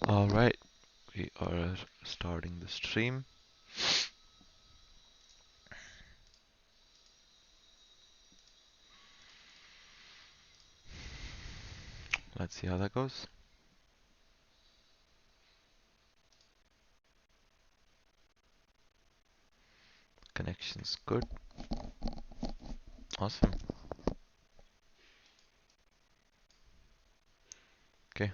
All right, we are starting the stream. Let's see how that goes. Connection's good. Awesome. Okay.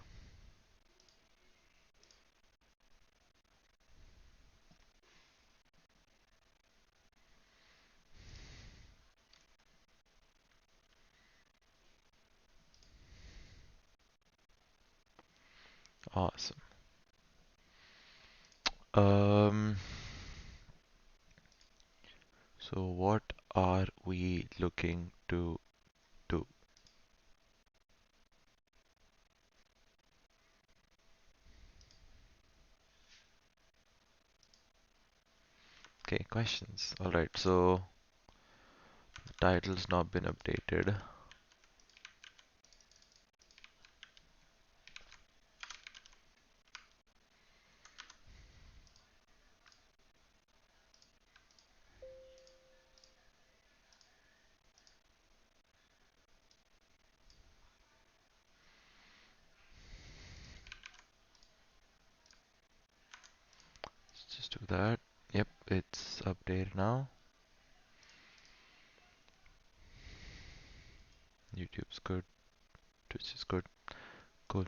Awesome. Um, so what are we looking to do? Okay, questions. All right, so the title's not been updated. Let's just do that. Yep, it's updated now. YouTube's good. Twitch is good. Cool.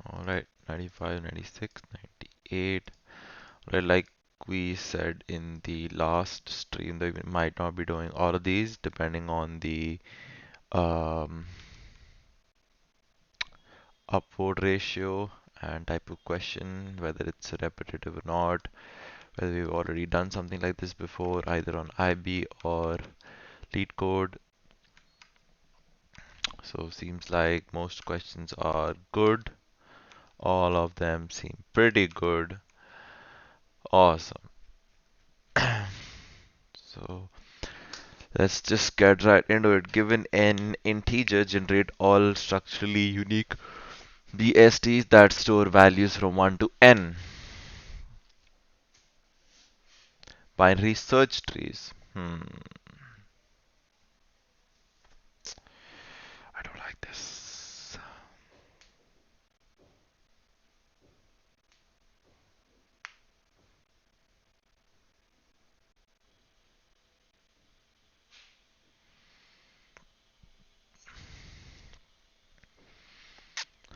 All right, 95, 96, 98. Right, like we said in the last stream, that we might not be doing all of these depending on the um, upvote ratio and type of question, whether it's repetitive or not, whether we've already done something like this before, either on IB or leetcode. So seems like most questions are good. All of them seem pretty good. Awesome. So let's just get right into it. Given an integer, generate all structurally unique BSTs that store values from 1 to n. Binary search trees. I don't like this.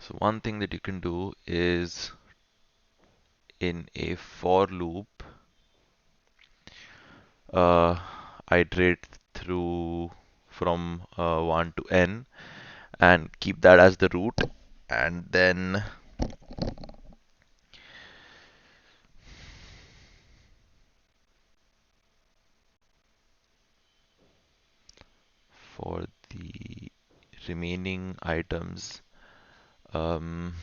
So one thing that you can do is in a for loop, uh, iterate through from 1 to n and keep that as the root, and then for the remaining items, um,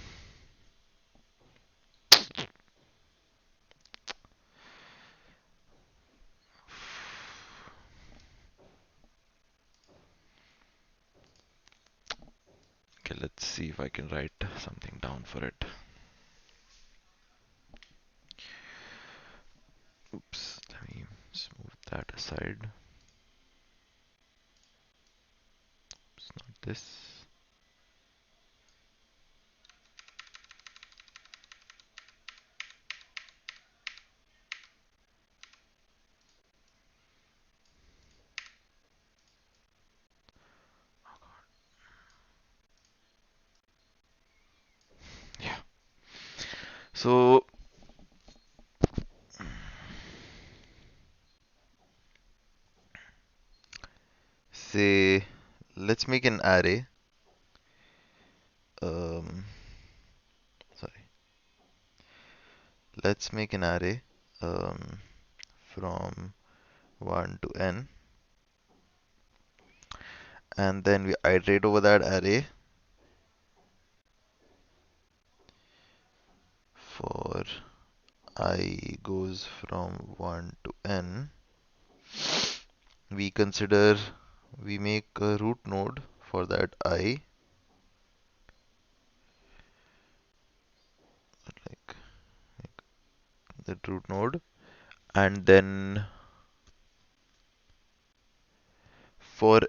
okay, let's see if I can write something down for it. Oops, let me just move that aside. It's not this. Yeah. So say let's make an array. Um, Sorry. Let's make an array um, from 1 to n, and then we iterate over that array for I goes from 1 to n. We consider we make a root node for that I, the root node, and for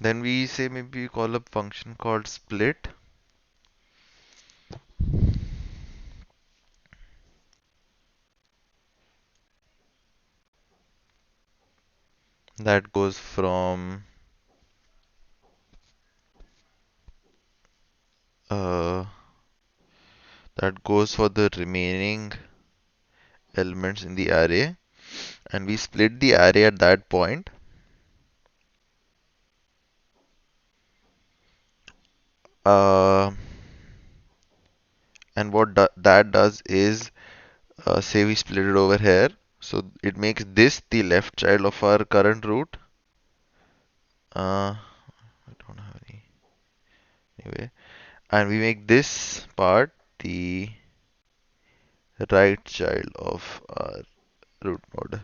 then we say maybe we call a function called split that goes from uh, that goes for the remaining elements in the array, and we split the array at that point. Uh, and what that does is, say we split it over here, so it makes this the left child of our current root. I don't have any anyway, and we make this part the right child of our root node.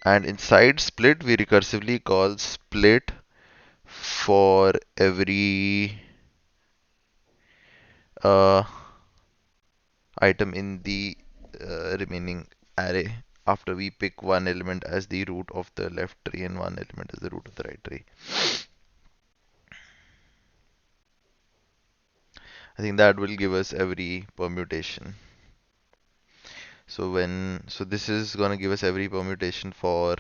And inside split, we recursively call split for every uh, item in the remaining array after we pick one element as the root of the left tree and one element as the root of the right tree. I think that will give us every permutation. So this is going to give us every permutation for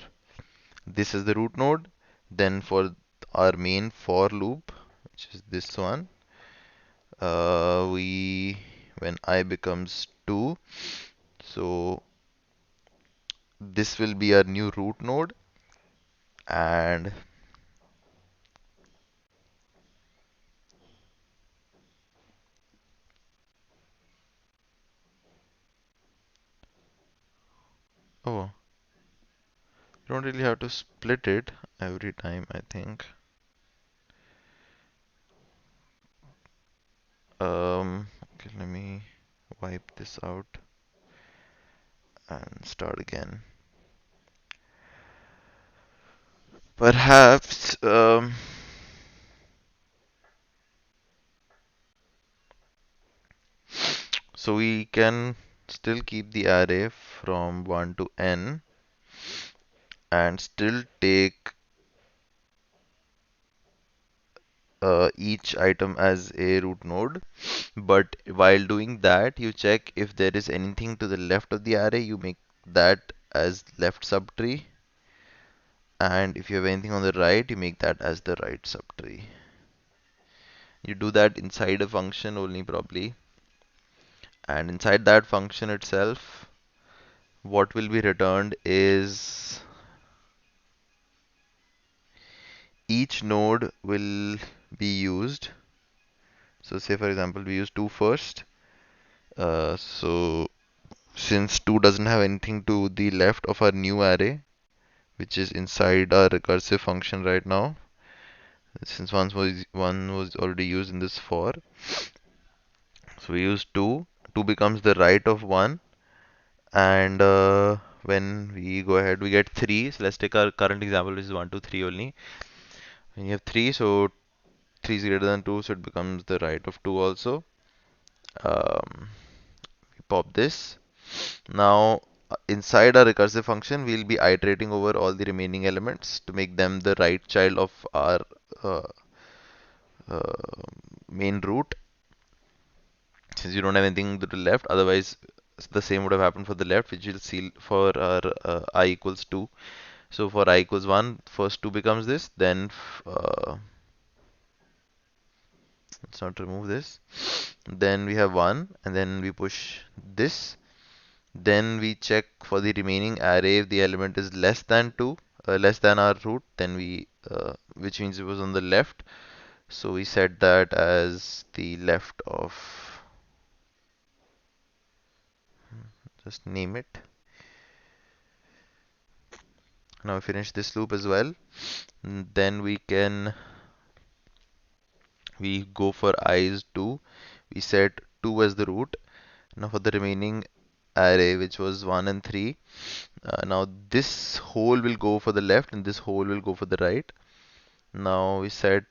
this is the root node. Then for our main for loop, which is this one, we when I becomes 2, so this will be our new root node, and oh, you don't really have to split it every time, I think. Okay, let me wipe this out and start again. Perhaps, so we can still keep the array from 1 to n and still take each item as a root node. But while doing that, you check if there is anything to the left of the array, you make that as left subtree. And if you have anything on the right, you make that as the right subtree. You do that inside a function only probably. And inside that function itself, what will be returned is each node will be used. So say for example, we use 2 first. So since 2 doesn't have anything to the left of our new array, which is inside our recursive function right now, since one was already used in this for, so we use 2. 2 becomes the right of 1, and when we go ahead, we get 3. So let's take our current example, which is 1, 2, 3 only. When you have 3, so 3 is greater than 2, so it becomes the right of 2 also. We pop this. Now, inside our recursive function, we'll be iterating over all the remaining elements to make them the right child of our uh, uh, main root. Since you don't have anything to the left, otherwise the same would have happened for the left, which you'll see for our I equals 2. So for I equals 1, first 2 becomes this, then let's not remove this. Then we have 1, and then we push this. Then we check for the remaining array if the element is less than 2, less than our root, then which means it was on the left. So we set that as the left of, just name it. Now we finish this loop as well. Then we go for I is 2. We set 2 as the root. Now for the remaining array which was 1 and 3. Now this whole will go for the left and this whole will go for the right. Now we said,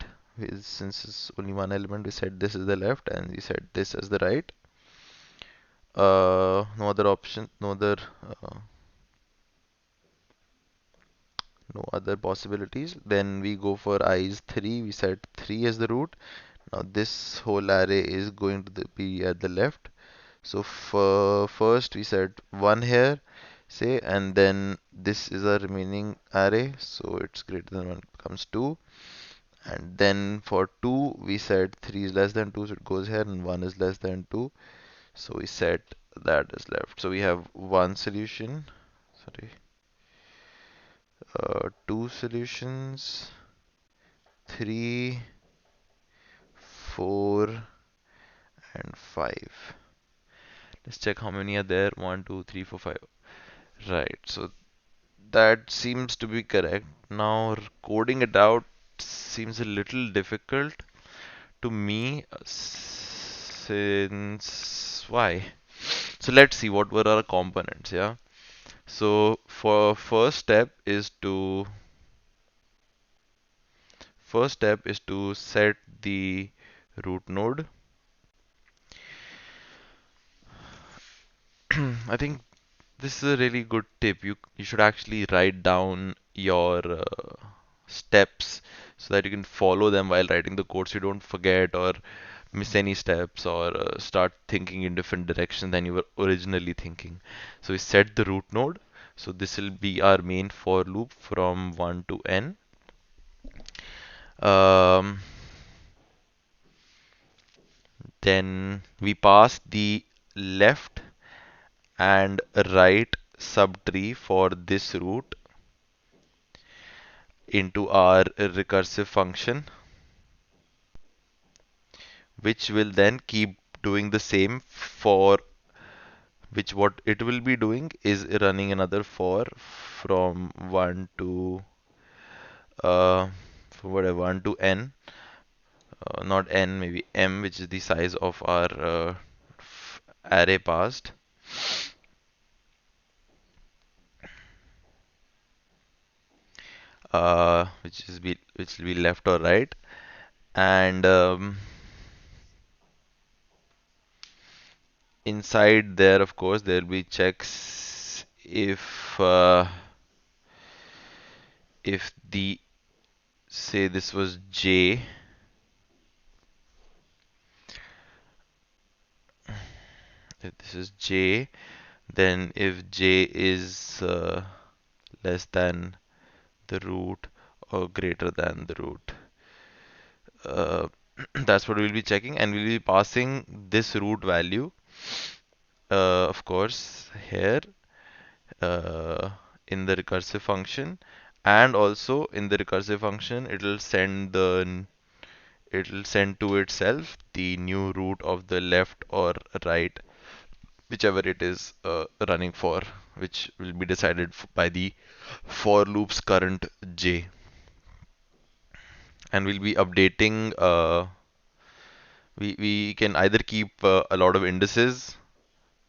since it's only one element, we said this is the left and we said this as the right. No other option, uh, no other possibilities. Then we go for I is 3. We set 3 as the root. Now this whole array is going to be at the left. So for first we set 1 here, say, and then this is our remaining array. So it's greater than 1, it becomes 2. And then for 2 we said 3 is less than 2, so it goes here, and 1 is less than 2. So we set that as left. So we have one solution, sorry, two solutions, 3, 4, and 5. Let's check how many are there. 1, 2, 3, 4, 5. Right, so that seems to be correct. Now coding it out seems a little difficult to me, since why? So let's see what were our components, yeah. So for first step is to set the root node. I think this is a really good tip. You should actually write down your steps so that you can follow them while writing the code, so you don't forget or miss any steps or start thinking in different directions than you were originally thinking. So we set the root node. So this will be our main for loop from 1 to n. Um, then we pass the left and right subtree for this root into our recursive function, which will then keep doing the same for which what it will be doing is running another for from 1 to from whatever 1 to n, not n, maybe m, which is the size of our array passed. Which will be left or right, and inside there, of course, there will be checks if the, say this was j, if this is j, then if j is less than the root or greater than the root, uh, that's what we'll be checking, and we'll be passing this root value, of course, here uh, in the recursive function, and also in the recursive function it'll send to itself the new root of the left or right, whichever it is running for, which will be decided by the for loop's current j. And we'll be updating, we can either keep a lot of indices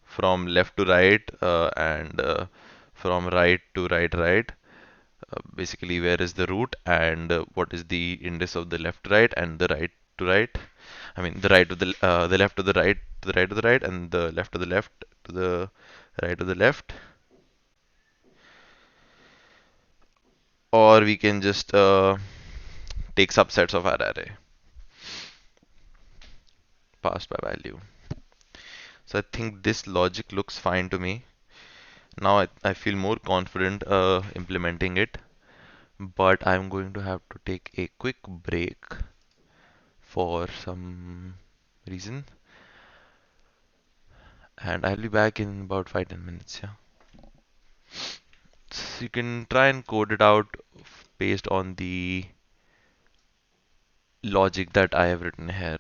from left to right, and from right to right. Basically, where is the root and what is the index of the left to right and the right to right. I mean, the left to the right to the right to the right, and the left to the left to the right to the left. Or we can just take subsets of our array passed by value. So I think this logic looks fine to me. Now I feel more confident implementing it, but I'm going to have to take a quick break for some reason, and I'll be back in about 5-10 minutes. Yeah, so you can try and code it out based on the logic that I have written here.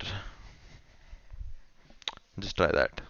Just try that.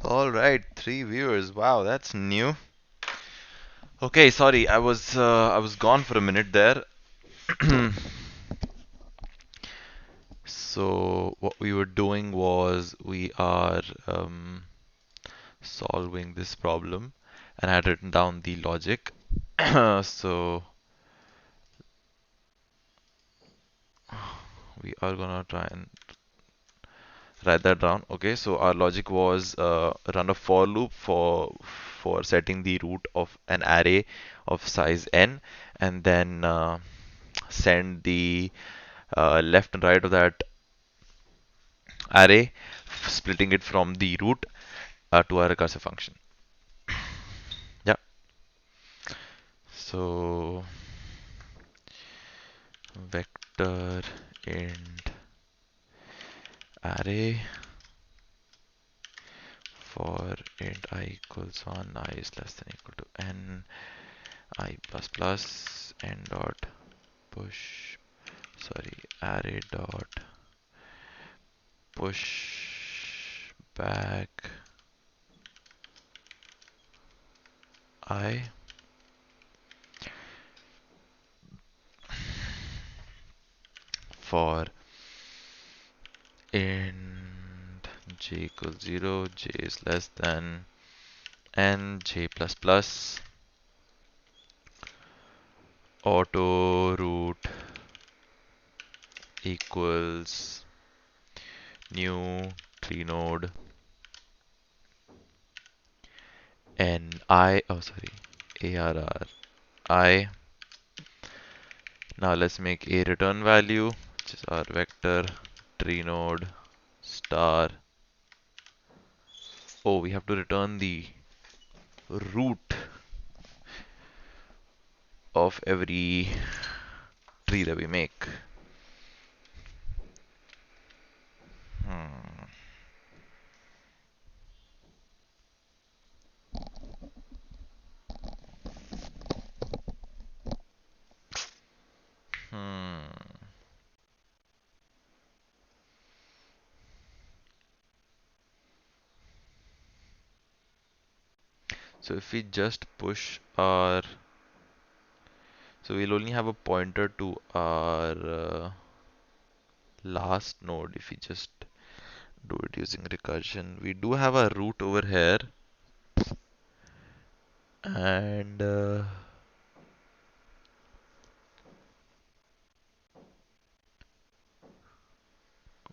All right, 3 viewers. Wow, that's new. Okay, sorry, I was gone for a minute there. So what we were doing was we are solving this problem, and I had written down the logic. So we are gonna try and write that down. Okay, so our logic was run a for loop for setting the root of an array of size n, and then send the left and right of that array, splitting it from the root to our recursive function. Yeah. So vector int array for int I equals 1, I is less than equal to n, I plus plus, n dot push, sorry, array dot push back I for int j equals 0, j is less than n, j plus plus, auto root equals new tree node ni, oh sorry, arr I. Now let's make a return value, which is our vector tree node star. Oh, we have to return the root of every tree that we make. Hmm. Hmm. So if we just push our, so we'll only have a pointer to our last node if we just do it using recursion. We do have a root over here, and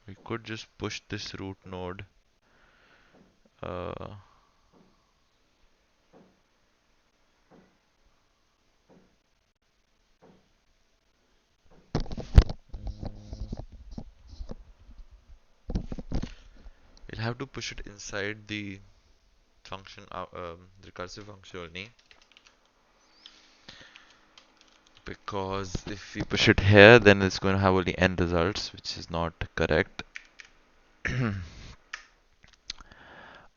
we could just push this root node. Uh, we'll have to push it inside the function, recursive function only, because if we push it here, then it's going to have only n results, which is not correct.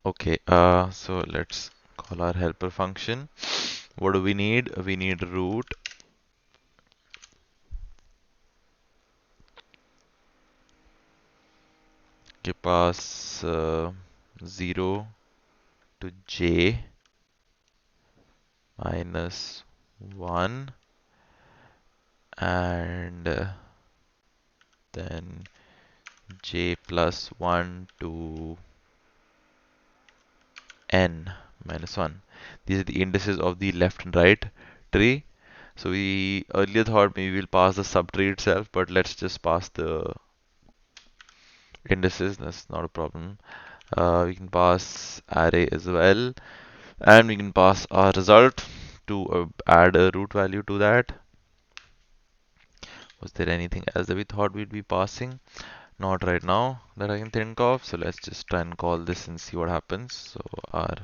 Okay, so let's call our helper function. What do we need? We need root. के पास 0 to j minus 1, and then j plus 1 to n minus 1. These are the indices of the left and right tree. So we earlier thought maybe we'll pass the subtree itself, but let's just pass the indices. That's not a problem. We can pass array as well, and we can pass our result to add a root value to that. Was there anything else that we thought we'd be passing? Not right now that I can think of. So let's just try and call this and see what happens. So our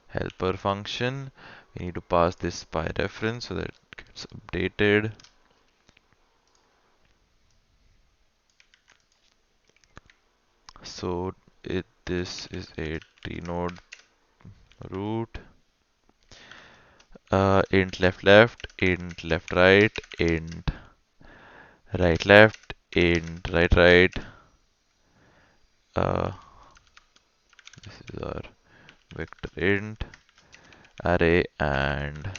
helper function, we need to pass this by reference so that it gets updated. So this is a tree node root, int left left, int left right, int right left, int right right. This is our vector int array and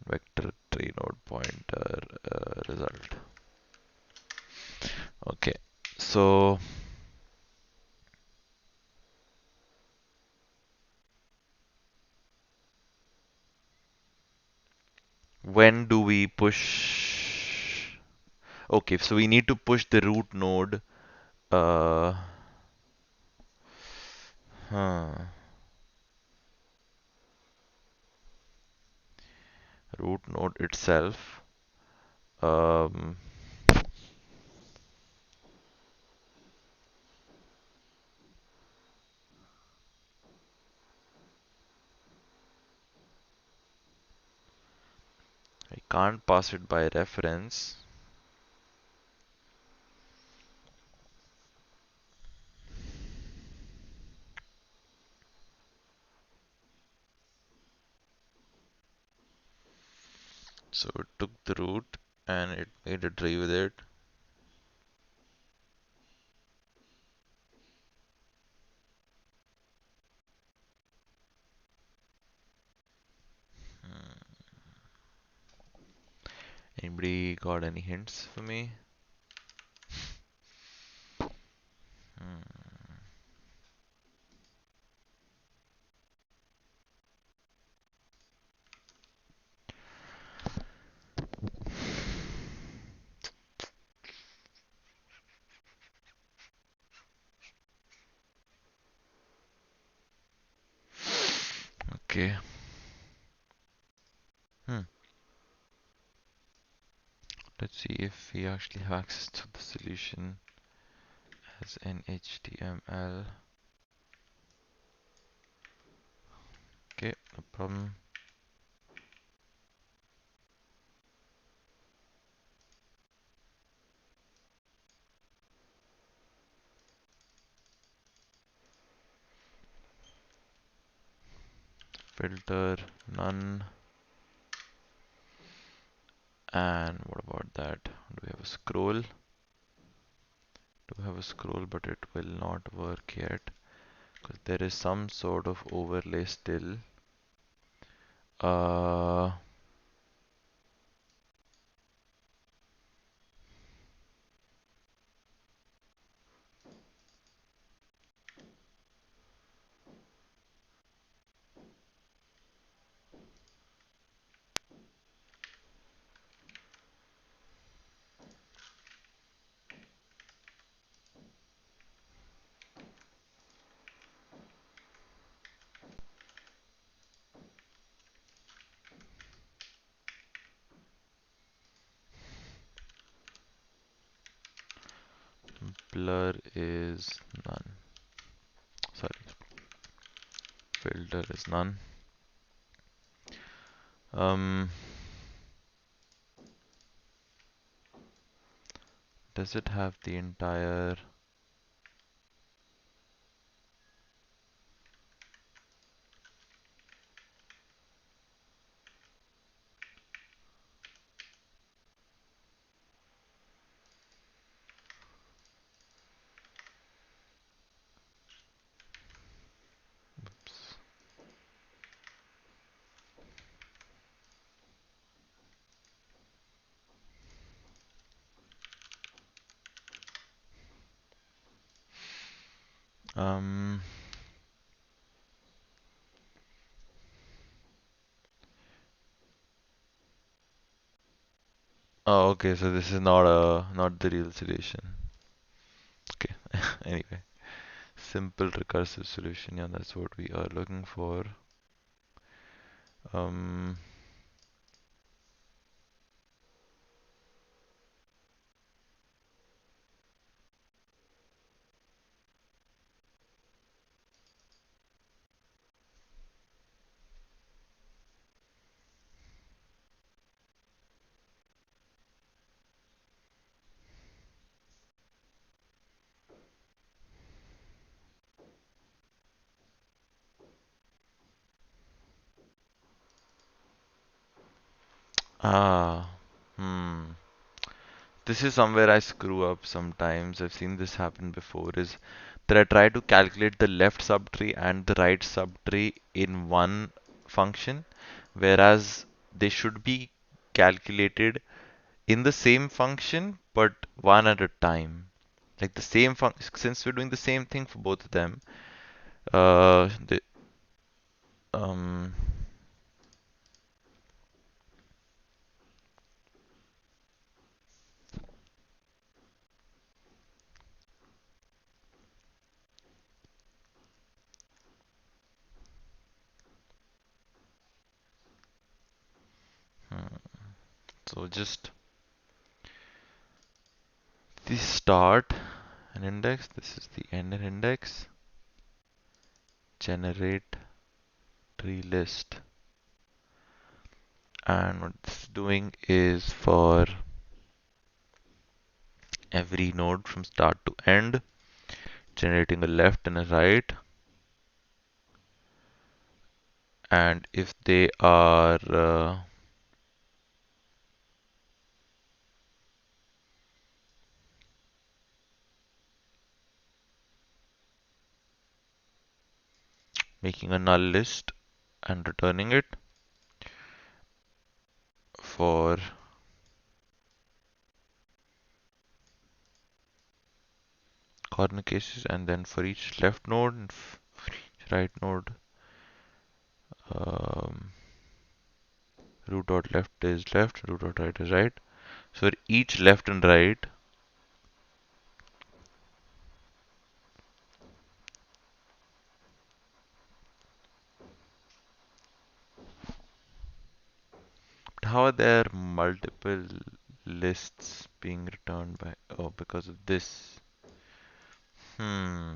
vector tree node pointer result. Okay, so when do we push? Okay, so we need to push the root node. Uh, huh. Root node itself. Um, I can't pass it by reference. So it took the root and it made a tree with it. Hmm. Anybody got any hints for me? Hmm. Okay. Hmm. Let's see if we actually have access to the solution as an HTML. Okay, no problem. Filter none. And what about that? Do we have a scroll? Do we have a scroll, but it will not work yet because there is some sort of overlay still. Uh, blur is none. Sorry, filter is none. Um, does it have the entire? Um, oh, okay. So this is not the real solution. Okay. Anyway, simple recursive solution. Yeah, that's what we are looking for. Um, ah, hmm. This is somewhere I screw up sometimes. I've seen this happen before. Is try to calculate the left subtree and the right subtree in one function, whereas they should be calculated in the same function but one at a time. Like the same function, since we're doing the same thing for both of them, the um hmm, so just the start an index, this is the end an index, generate tree list, and what it's doing is for every node from start to end, generating a left and a right, and if they are making a null list and returning it for corner cases, and then for each left node and for each right node, um, root dot left is left, root dot right is right. So for each left and right, how are there multiple lists being returned by? Oh, because of this. Hmm.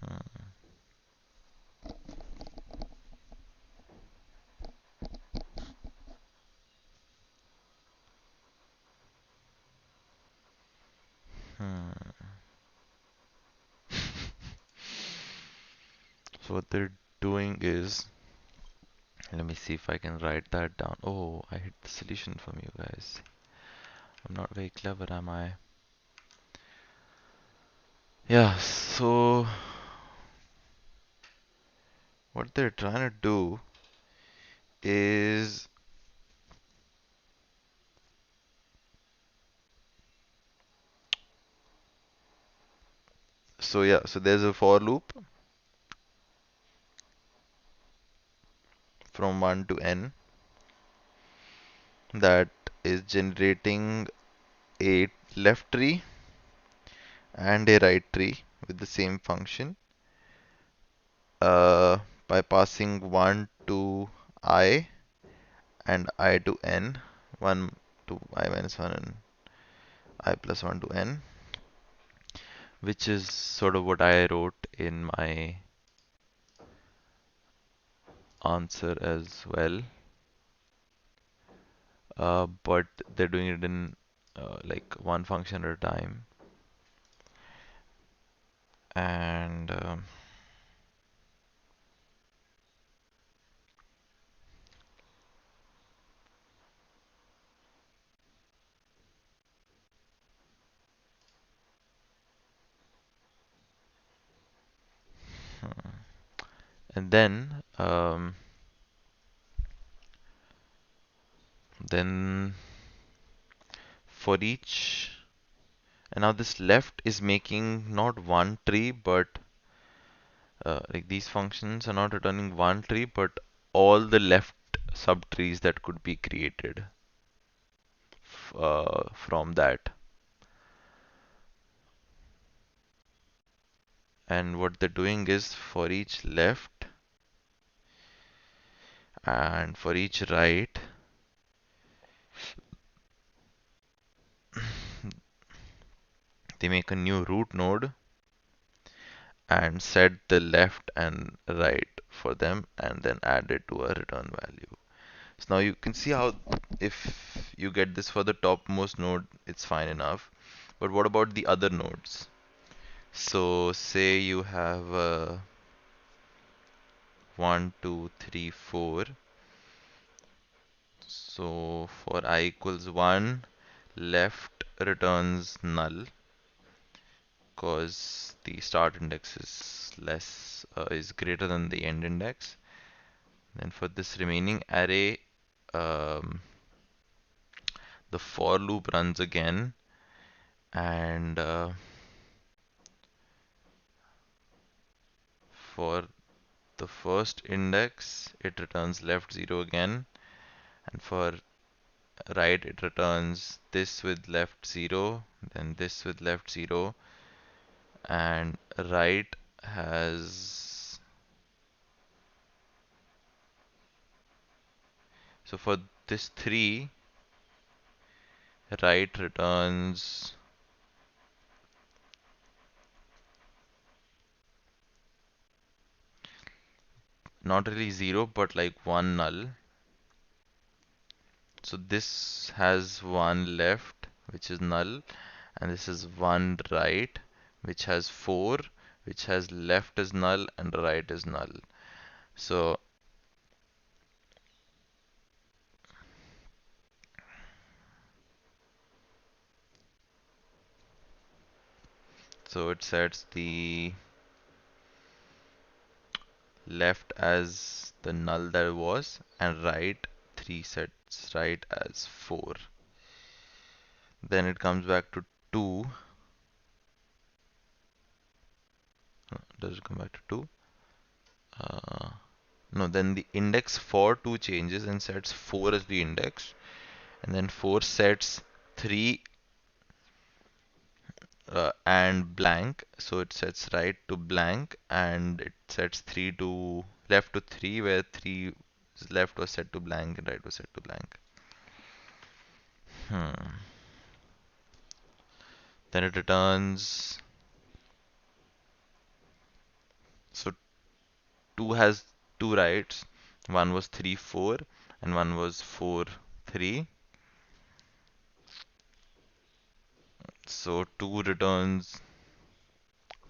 Hmm. Hmm. So what they're doing is, let me see if I can write that down. Oh, I hid the solution from you guys. I'm not very clever, am I? Yeah, so what they're trying to do is, so yeah, so there's a for loop from 1 to n that is generating a left tree and a right tree with the same function uh, by passing 1 to I and I to n, 1 to I minus 1 and I plus 1 to n, which is sort of what I wrote in my answer as well. But they're doing it in like one function at a time. And and then for each, and now this left is making not one tree, but like these functions are not returning one tree, but all the left subtrees that could be created from that. And what they're doing is for each left and for each right, they make a new root node and set the left and right for them and then add it to a return value. So now you can see how if you get this for the topmost node, it's fine enough. But what about the other nodes? So say you have 1, 2, 3, 4. So for I equals 1, left returns null because the start index is greater than the end index. Then for this remaining array, um, the for loop runs again, and for the first index it returns left 0 again, and for right it returns this with left 0, then this with left 0, and right has, so for this 3, right returns not really 0 but like 1 null. So this has 1 left which is null, and this is 1 right which has 4, which has left is null and right is null. So it sets the left as the null that it was, and right 3 sets right as 4. Then it comes back to 2. Does it come back to 2? No, then the index for 2 changes and sets 4 as the index, and then 4 sets 3 and blank, so it sets right to blank, and it sets 3 to left to 3, where 3 left was set to blank and right was set to blank. Then it returns, so 2 has 2 rights, one was 3 4 and one was 4 3. So 2 returns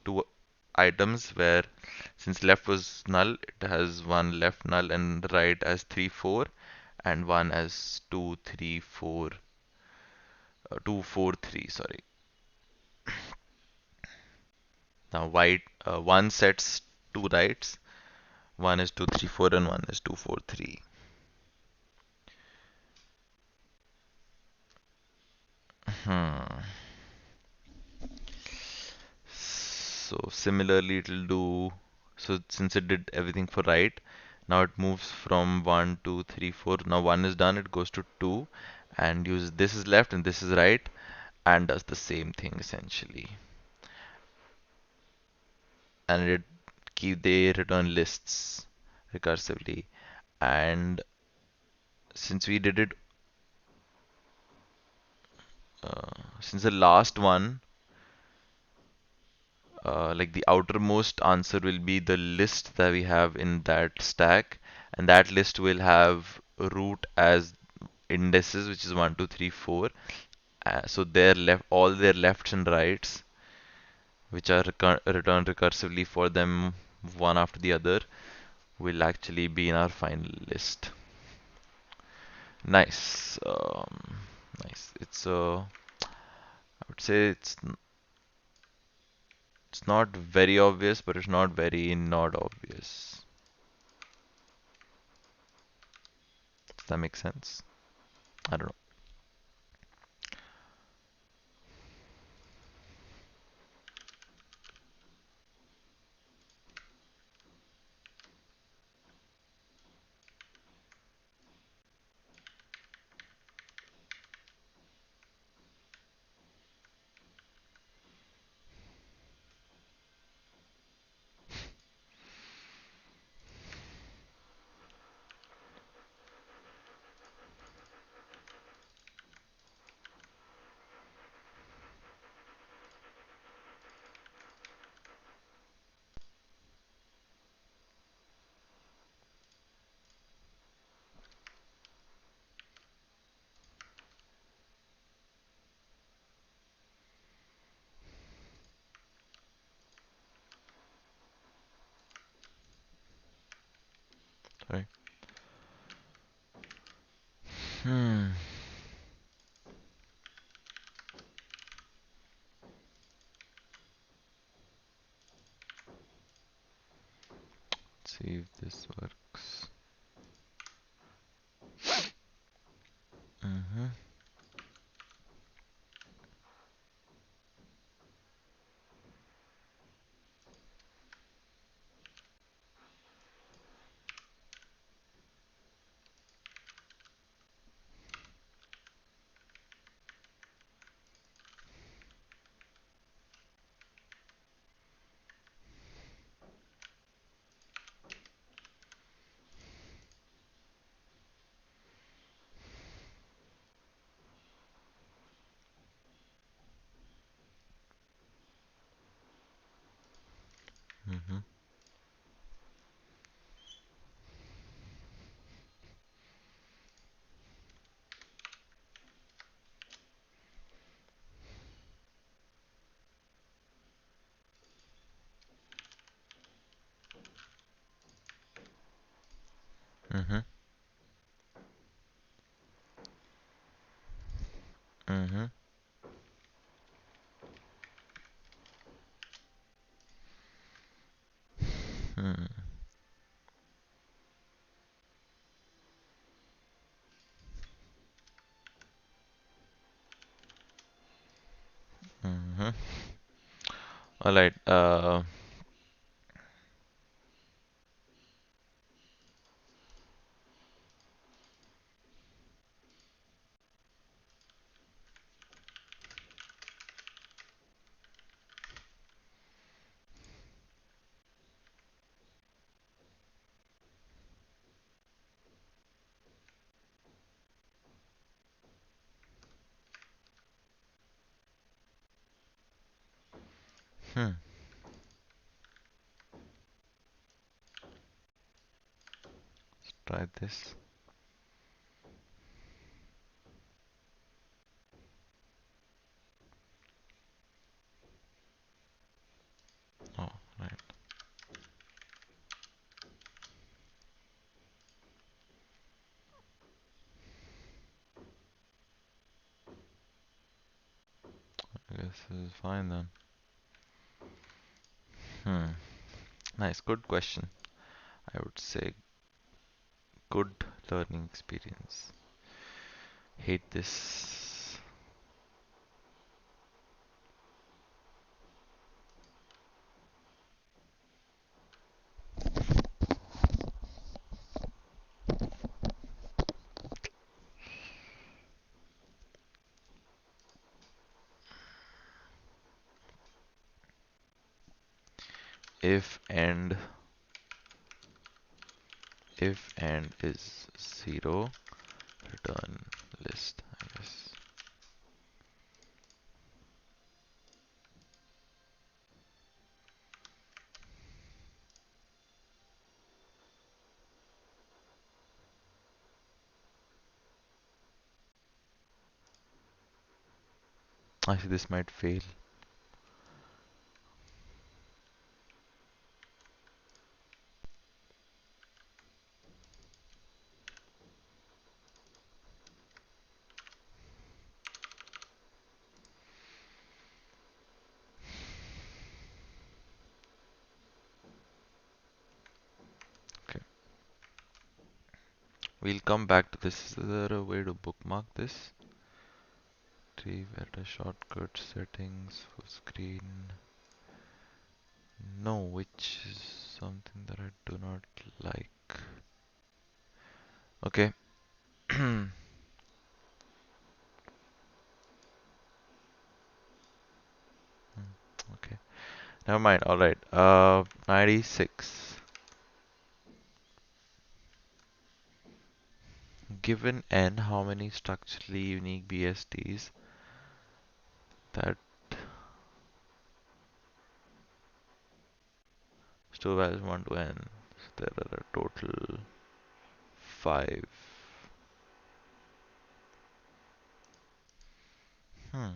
2 items, where since left was null, it has one left null and right as 3 4, and one as 2 3 4 2 4 3, sorry. Now white, one sets 2 rights, one is 2 3 4 and one is 2 4 3. So similarly it will do, so since it did everything for right, now it moves from 1 2 3 4. Now 1 is done, it goes to 2 and uses this is left and this is right, and does the same thing essentially. And they return lists recursively. And since we did it, since the last one, like the outermost answer will be the list that we have in that stack, and that list will have root as indices, which is 1 2 3 4. So all their lefts and rights, which are returned recursively for them one after the other, will actually be in our final list. Nice. Nice. I would say it's not very obvious, but it's not very not obvious. Does that make sense? I don't know. Sorry. see if this works. Mm-hmm. Mm-hmm. Mm-hmm. Mm-hmm. Hmm. Mm-hmm. All right. Hmm. Try this. Oh, right. I guess this is fine then. Hmm. Nice. Good question. I would say good learning experience. Hate this. If and if and is zero, return list, I guess. Actually, this might fail. Okay, we'll come back to this. Is there a way to bookmark this? Retrieve at a shortcut settings for screen. No, which is something that I do not like. Okay. Okay. Never mind. All right. 96. Given n, how many structurally unique BSTs that store values 1 to n? So there are a total 5. Hmm.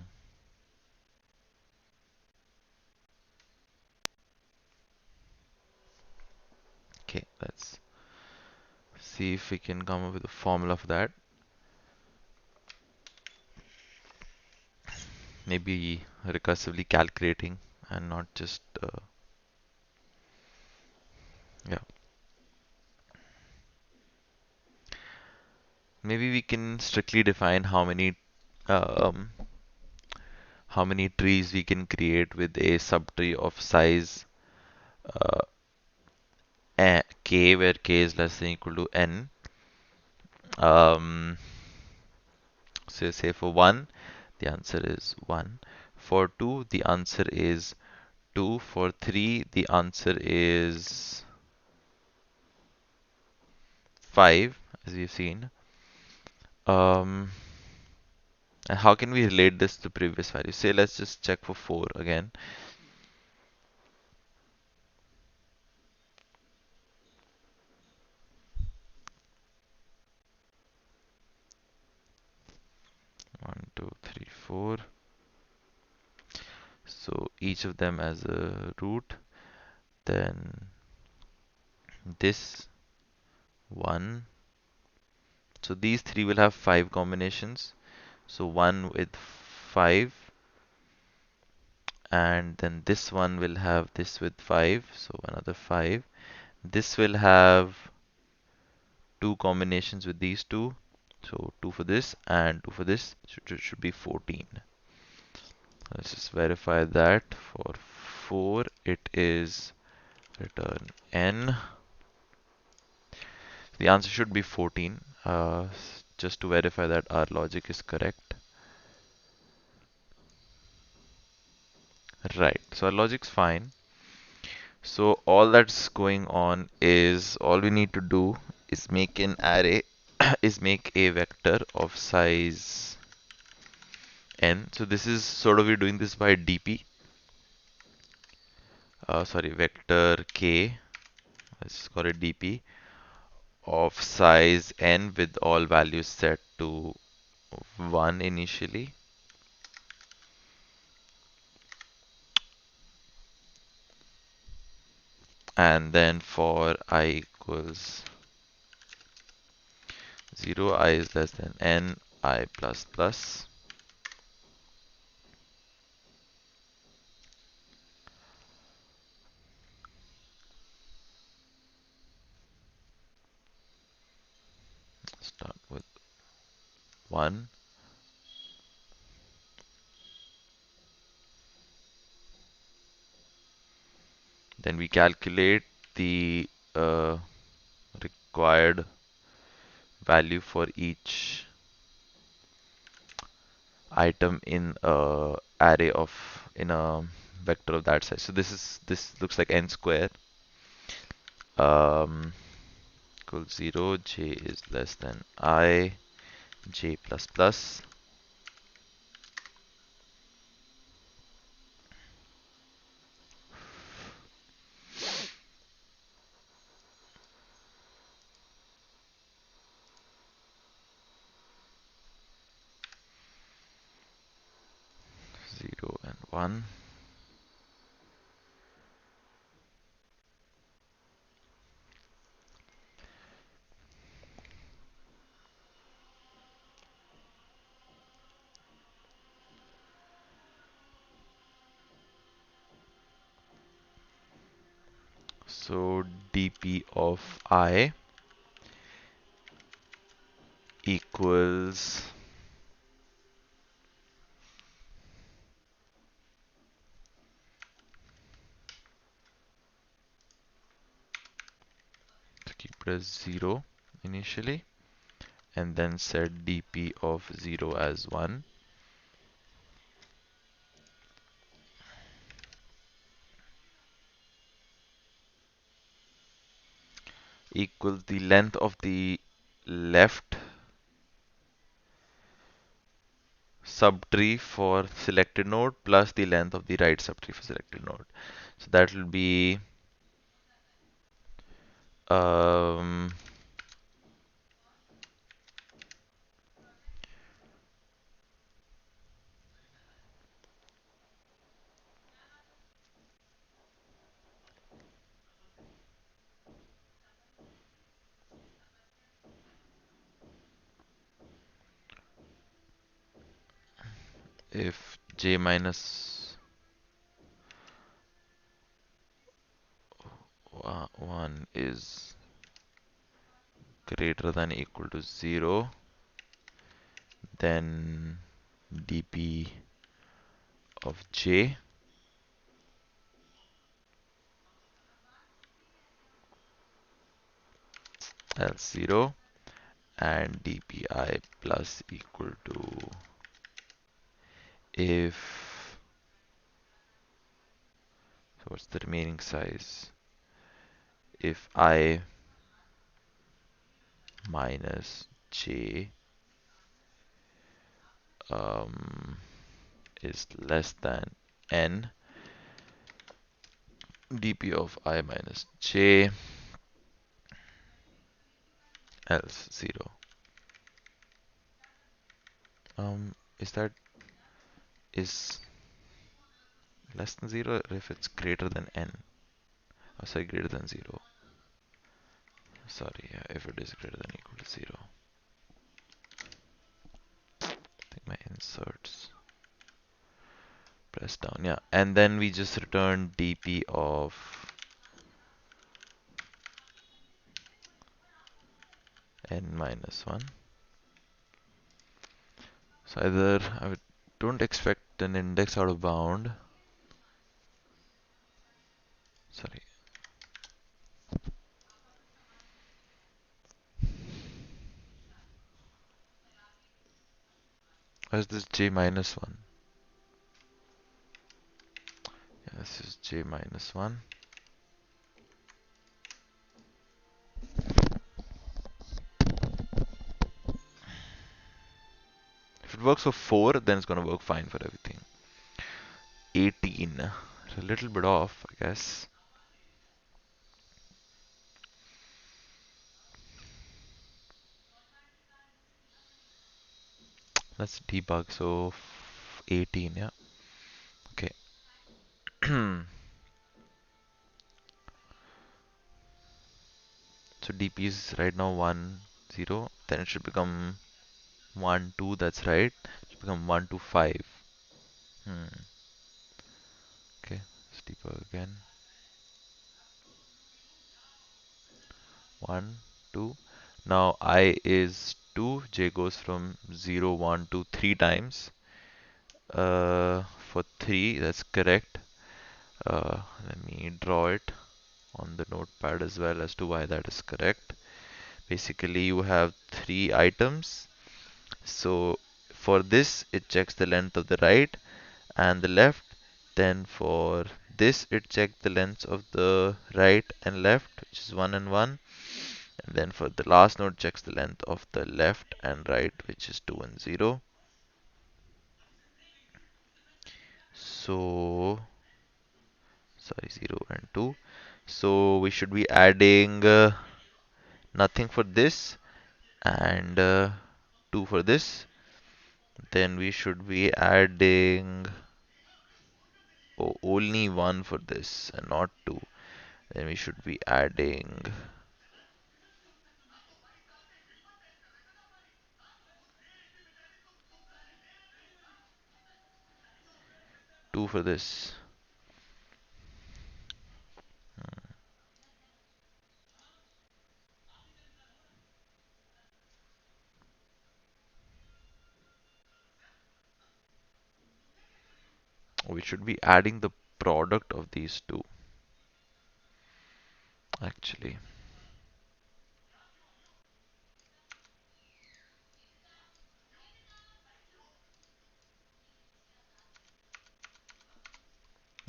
Okay, let's see if we can come up with a formula for that. Maybe recursively calculating and not just yeah. maybe we can strictly define um, how many trees we can create with a subtree of size uh, k, where k is less than or equal to n. Um, so say for 1, the answer is 1. For 2, the answer is 2. For 3, the answer is 5, as we've seen. Um, and how can we relate this to previous values? Say, let's just check for 4 again. 1, 2, 3, 4. So each of them as a root. Then this one. So these three will have 5 combinations. So 1 with 5, and then this one will have this with 5, so another 5. This will have 2 combinations with these two, so 2 for this and 2 for this, so it should be 14. Let's just verify that. For 4, it is return n. The answer should be 14, just to verify that our logic is correct. Right, so our logic's fine. So all that's going on is, all we need to do is make an array, is make a vector of size n. So this is sort of, we're doing this by dp. Sorry, vector k, let's call it dp, of size n with all values set to 1 initially. And then for I equals 0, I is less than n, I plus plus. Start with 1. Then we calculate the required value for each item in a array of, in a vector of that size. So this looks like n square, equals 0, j is less than I, j plus plus. Zero and 1. So dp of I equals, to keep it as 0 initially, and then set dp of 0 as 1, equals the length of the left subtree for selected node plus the length of the right subtree for selected node. So that will be um, if j minus 1 is greater than equal to 0, then dp of j else 0 and dpi plus equal to if, so what's the remaining size? If I minus j um, is less than n, dp of I minus j else 0. Is that is less than 0 if it's greater than n? Oh, sorry, greater than 0. Sorry, yeah, if it is greater than equal to 0. I think my inserts press down, yeah. And then we just return dp of n minus 1. So either don't expect an index out of bound. Sorry. Where's this j minus 1? Yeah, this is j minus 1. If it works for 4, then it's going to work fine for everything. 18. It's a little bit off, I guess. Let's debug. So 18, yeah. Okay. So dp is right now 1, 0. Then it should become 1, 2. That's right. It should become 1, 2, 5. Okay. Let's debug again. 1, 2. Now I is 2. J goes from 0, 1 to 3 times. For 3, that's correct. Let me draw it on the notepad as well as to why that is correct. Basically, you have 3 items. So for this, it checks the length of the right and the left. Then for this, it checks the lengths of the right and left, which is 1 and 1. And then for the last node, checks the length of the left and right, which is 2 and 0. So, sorry, 0 and 2. So we should be adding nothing for this and 2 for this. Then we should be adding only 1 for this and not 2. Then we should be adding 2 for this. We should be adding the product of these two, actually.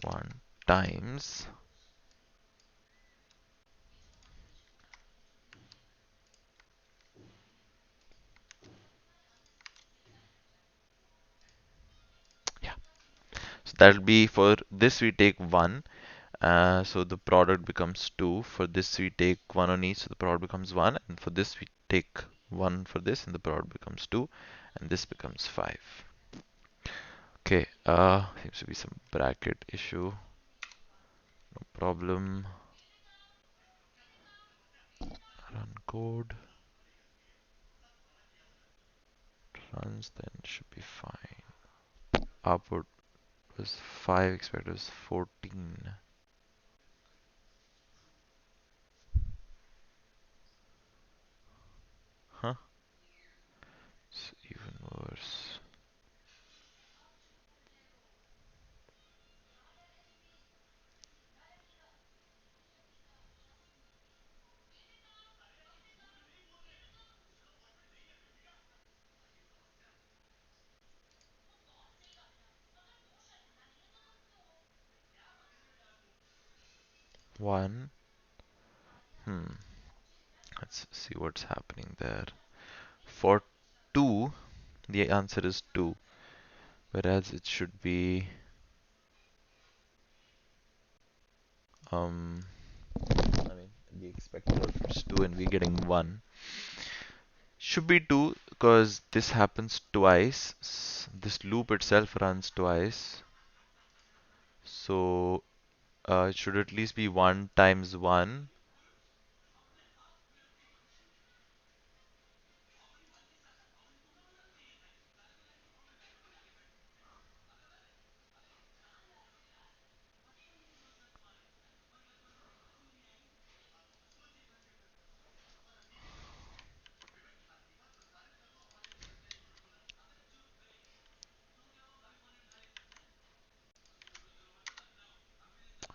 One times yeah. So that'll be for this we take 1. So the product becomes 2. For this we take 1 on each, so the product becomes 1. And for this we take 1 for this, and the product becomes 2. And this becomes 5. Okay, seems to be some bracket issue. No problem. Run code. Runs, then should be fine. Output was 5, expected was 14. Huh? It's even worse. 1. Hmm. Let's see what's happening there. For 2, the answer is 2, whereas it should be um I mean the expected output is 2 and we're getting 1. Should be 2 because this happens twice. This loop itself runs twice. So it should at least be 1 times 1.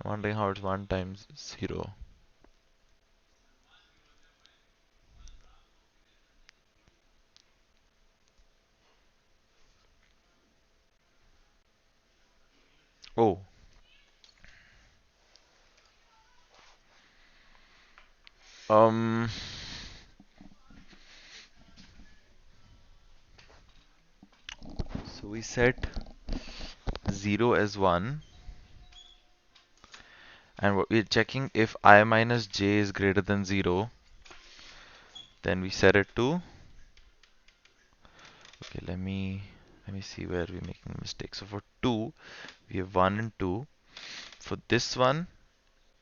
I'm wondering how it's 1 times 0. Oh, um, so we set 0 as 1, and we're checking if I minus j is greater than 0, then we set it to, okay, let me see where we're making a mistake. So for 2, we have 1 and 2. For this one,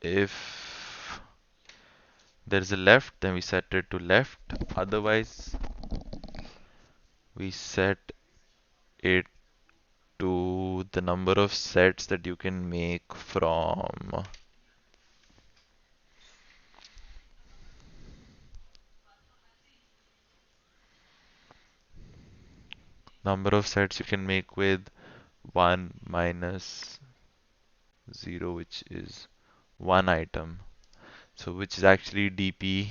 if there is a left, then we set it to left. Otherwise, we set it to the number of sets that you can make from number of sets you can make with 1 minus 0, which is one item. So which is actually dp.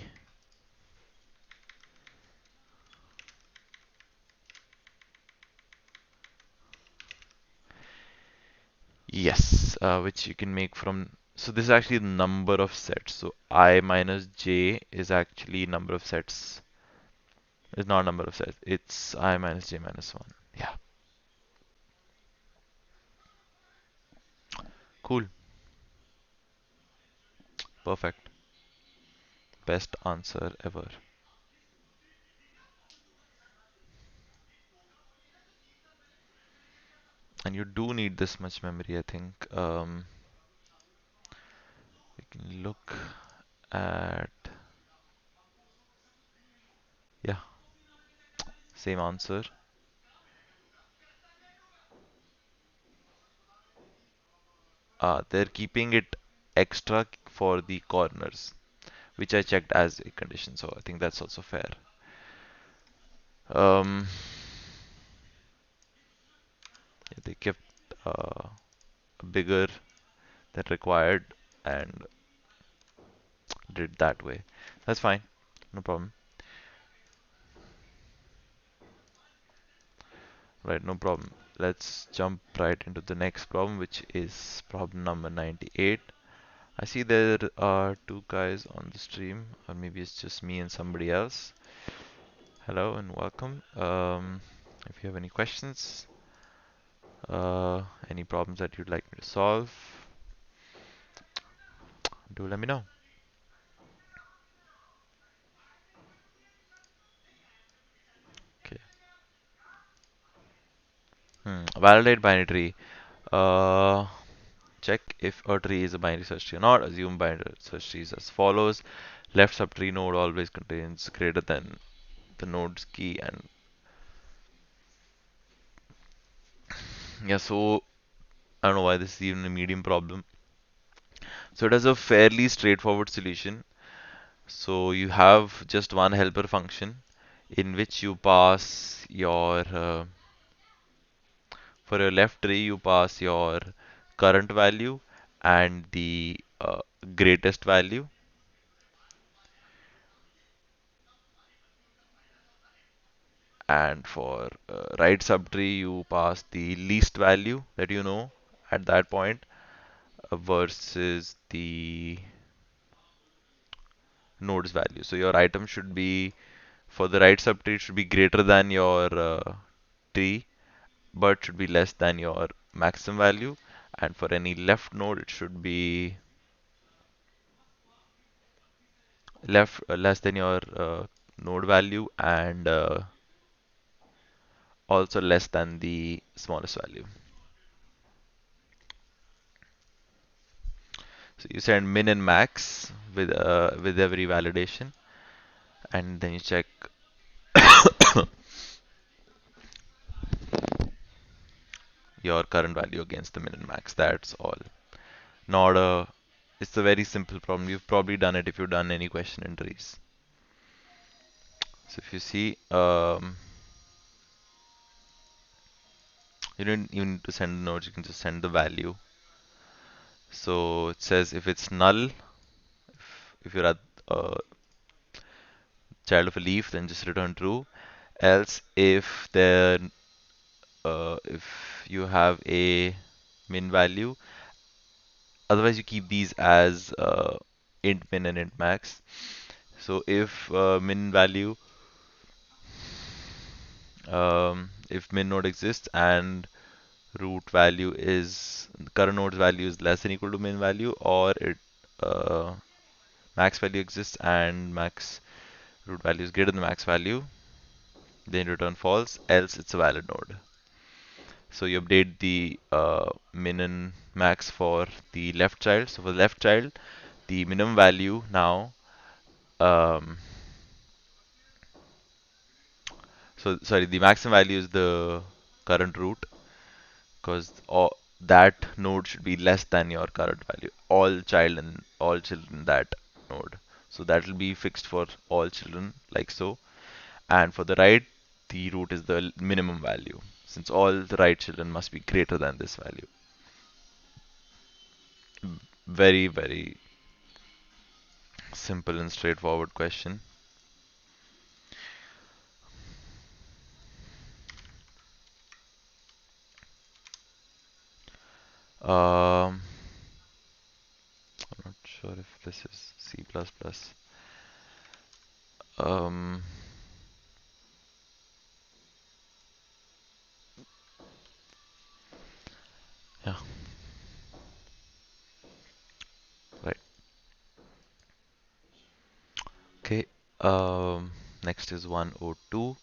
Yes, which you can make from. So this is actually the number of sets. So I minus j is actually number of sets. It's not number of sets. It's I minus j minus 1. Yeah, cool. Perfect. Best answer ever. And you do need this much memory, I think. We can look at, yeah, same answer. They're keeping it extra for the corners, which I checked as a condition, so I think that's also fair. Um, yeah, they kept bigger than required and did that way. That's fine, no problem. Right, no problem. Let's jump right into the next problem, which is problem number 98. I see there are two guys on the stream, or maybe it's just me and somebody else. Hello and welcome. If you have any questions, any problems that you'd like me to solve, do let me know. Okay. Validate binary tree. Uh, Check if a tree is a binary search tree or not. Assume binary search trees as follows. Left subtree node always contains greater than the node's key, and yeah, so I don't know why this is even a medium problem. So it has a fairly straightforward solution. So you have just one helper function in which you pass your for your left tree you pass your current value and the greatest value, and for right subtree you pass the least value that you know at that point versus the node's value. So your item should be, for the right subtree, it should be greater than your tree, but should be less than your maximum value. And for any left node, it should be less than your node value, and also less than the smallest value. So you send min and max with every validation, and then you check your current value against the min and max. That's all. Not a. It's a very simple problem. You've probably done it if you've done any question in trees. So if you see, you don't even need to send the nodes. You can just send the value. So it says if it's null, if you're at child of a leaf, then just return true. Else, if you have a min value, otherwise you keep these as int min and int max. So if min node exists and root value is current node's value is less than equal to min value, or it uh, max value exists and max root value is greater than max value, then return false, else it's a valid node. So you update the min and max for the left child. So for the left child, the minimum value now, um, so sorry, the maximum value is the current root, because that node should be less than your current value. All children in that node. So that will be fixed for all children like so. And for the right, the root is the minimum value, since all the right children must be greater than this value. Very, very simple and straightforward question. I'm not sure if this is C++. Um, yeah, right. Okay. Next is 102.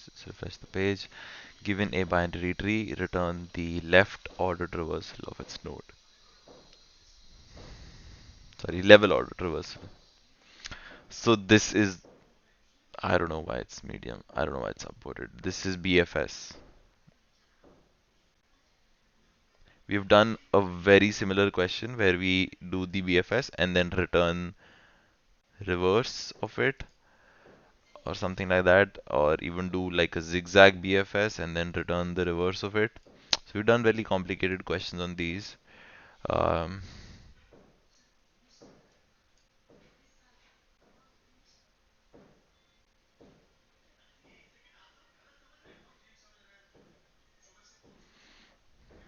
Let's refresh the page. Given a binary tree, return the left order traversal of its node. Sorry, level order traversal. So this is, I don't know why it's medium. I don't know why it's upvoted. This is BFS. We've done a very similar question where we do the BFS and then return reverse of it or something like that, or even do like a zigzag BFS and then return the reverse of it. So we've done very complicated questions on these. Um,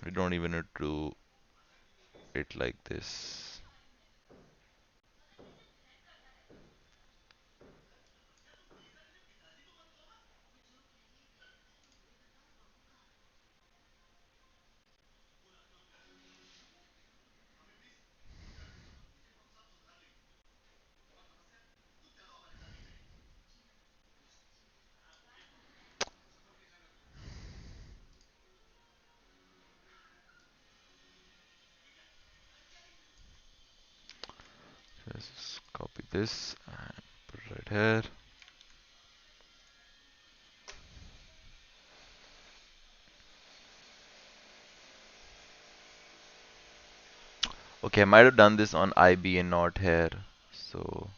we don't even need to do it like this. Just copy this and put it right here. Okay, I might have done this on IB and not here. So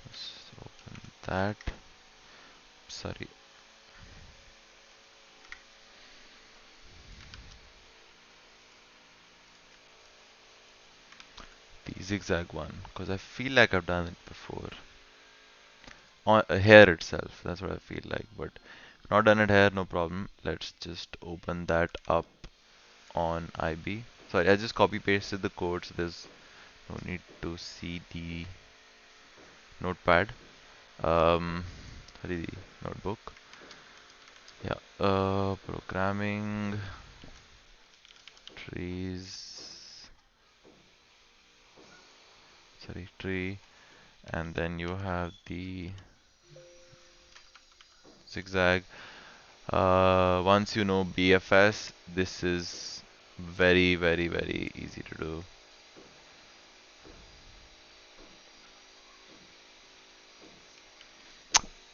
let's open that. Sorry. The zigzag one, because I feel like I've done it before. On here itself, that's what I feel like, but Not done it here, no problem. Let's just open that up on IB. Sorry, I just copy pasted the code, so there's no need to see the notepad. Sorry, the notebook. Yeah, programming trees, sorry, tree, and then you have the zigzag. Once you know BFS, this is very, very, very easy to do.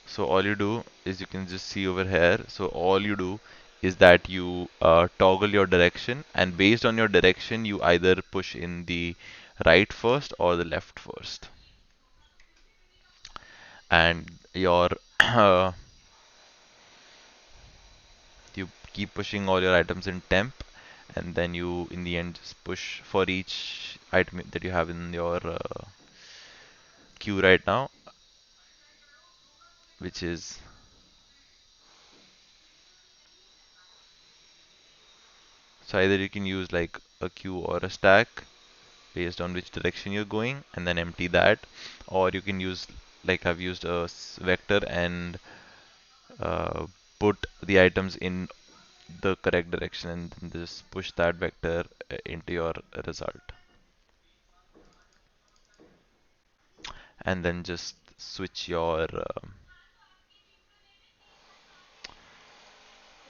So all you do is you can just see over here. So all you do is that you toggle your direction, and based on your direction, you either push in the right first or the left first. And your you keep pushing all your items in temp, and then you in the end just push for each item that you have in your queue right now, which is so either you can use like a queue or a stack based on which direction you're going, and then empty that, or you can use like I've used a vector and uh, put the items in the correct direction and then just push that vector into your result, and then just switch your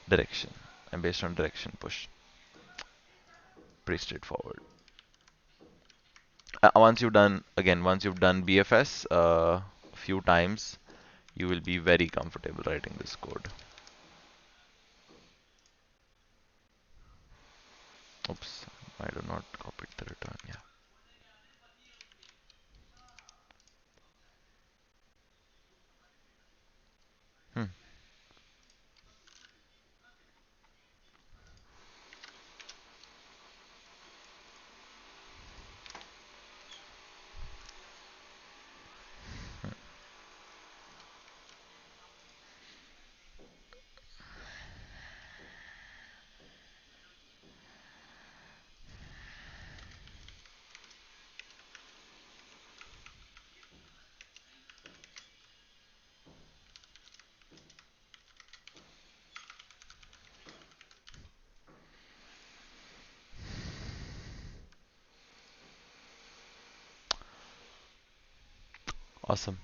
direction, and based on direction push. Pretty straightforward. Once you've done BFS a few times, you will be very comfortable writing this code. Oops, I do not copy the return. Yeah. Hmm. Awesome.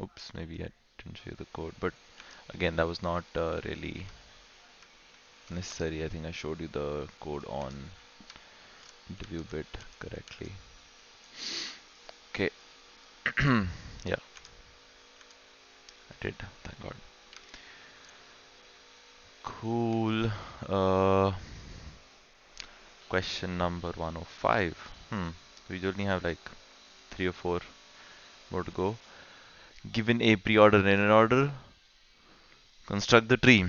Oops, maybe I didn't show you the code, but again, that was not really necessary. I think I showed you the code on interview bit correctly. Okay. Yeah, I did. Thank God. Cool. Question number 105. We only have like 3 or 4 more to go. Given a pre-order and an order, construct the tree.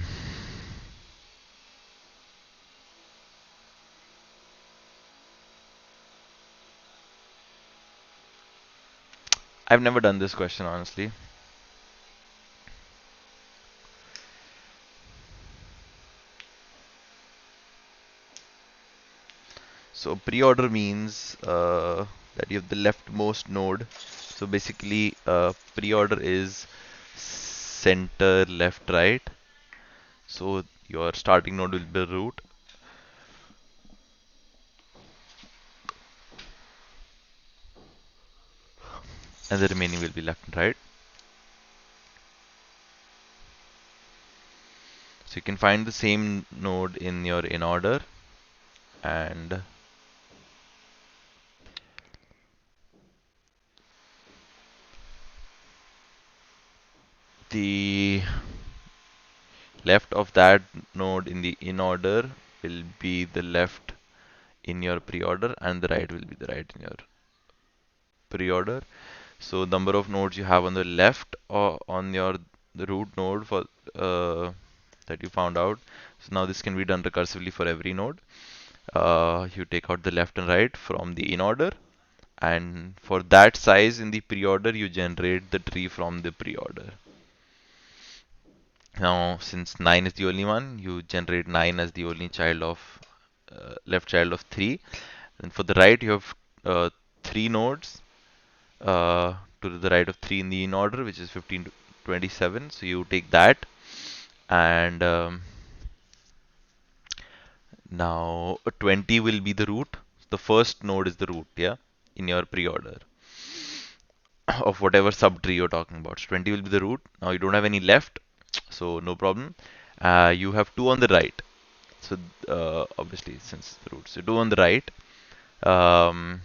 I've never done this question honestly. So pre-order means that you have the leftmost node. So basically, pre-order is center, left, right. So your starting node will be root, and the remaining will be left and right. So you can find the same node in your in order, and the left of that node in the in order will be the left in your pre-order, and the right will be the right in your pre-order. So number of nodes you have on the left or on your the root node for that you found out. So now this can be done recursively for every node. You take out the left and right from the in order, and for that size in the pre-order you generate the tree from the pre-order. Now, since 9 is the only one, you generate 9 as the only child of left child of 3. And for the right, you have three nodes to the right of 3 in the in order, which is 15 to 27. So you take that, and now 20 will be the root. The first node is the root, yeah, in your pre-order of whatever subtree you're talking about. So 20 will be the root. Now you don't have any left, so no problem. You have 2 on the right. So obviously, since the root, so 2 on the right. Um,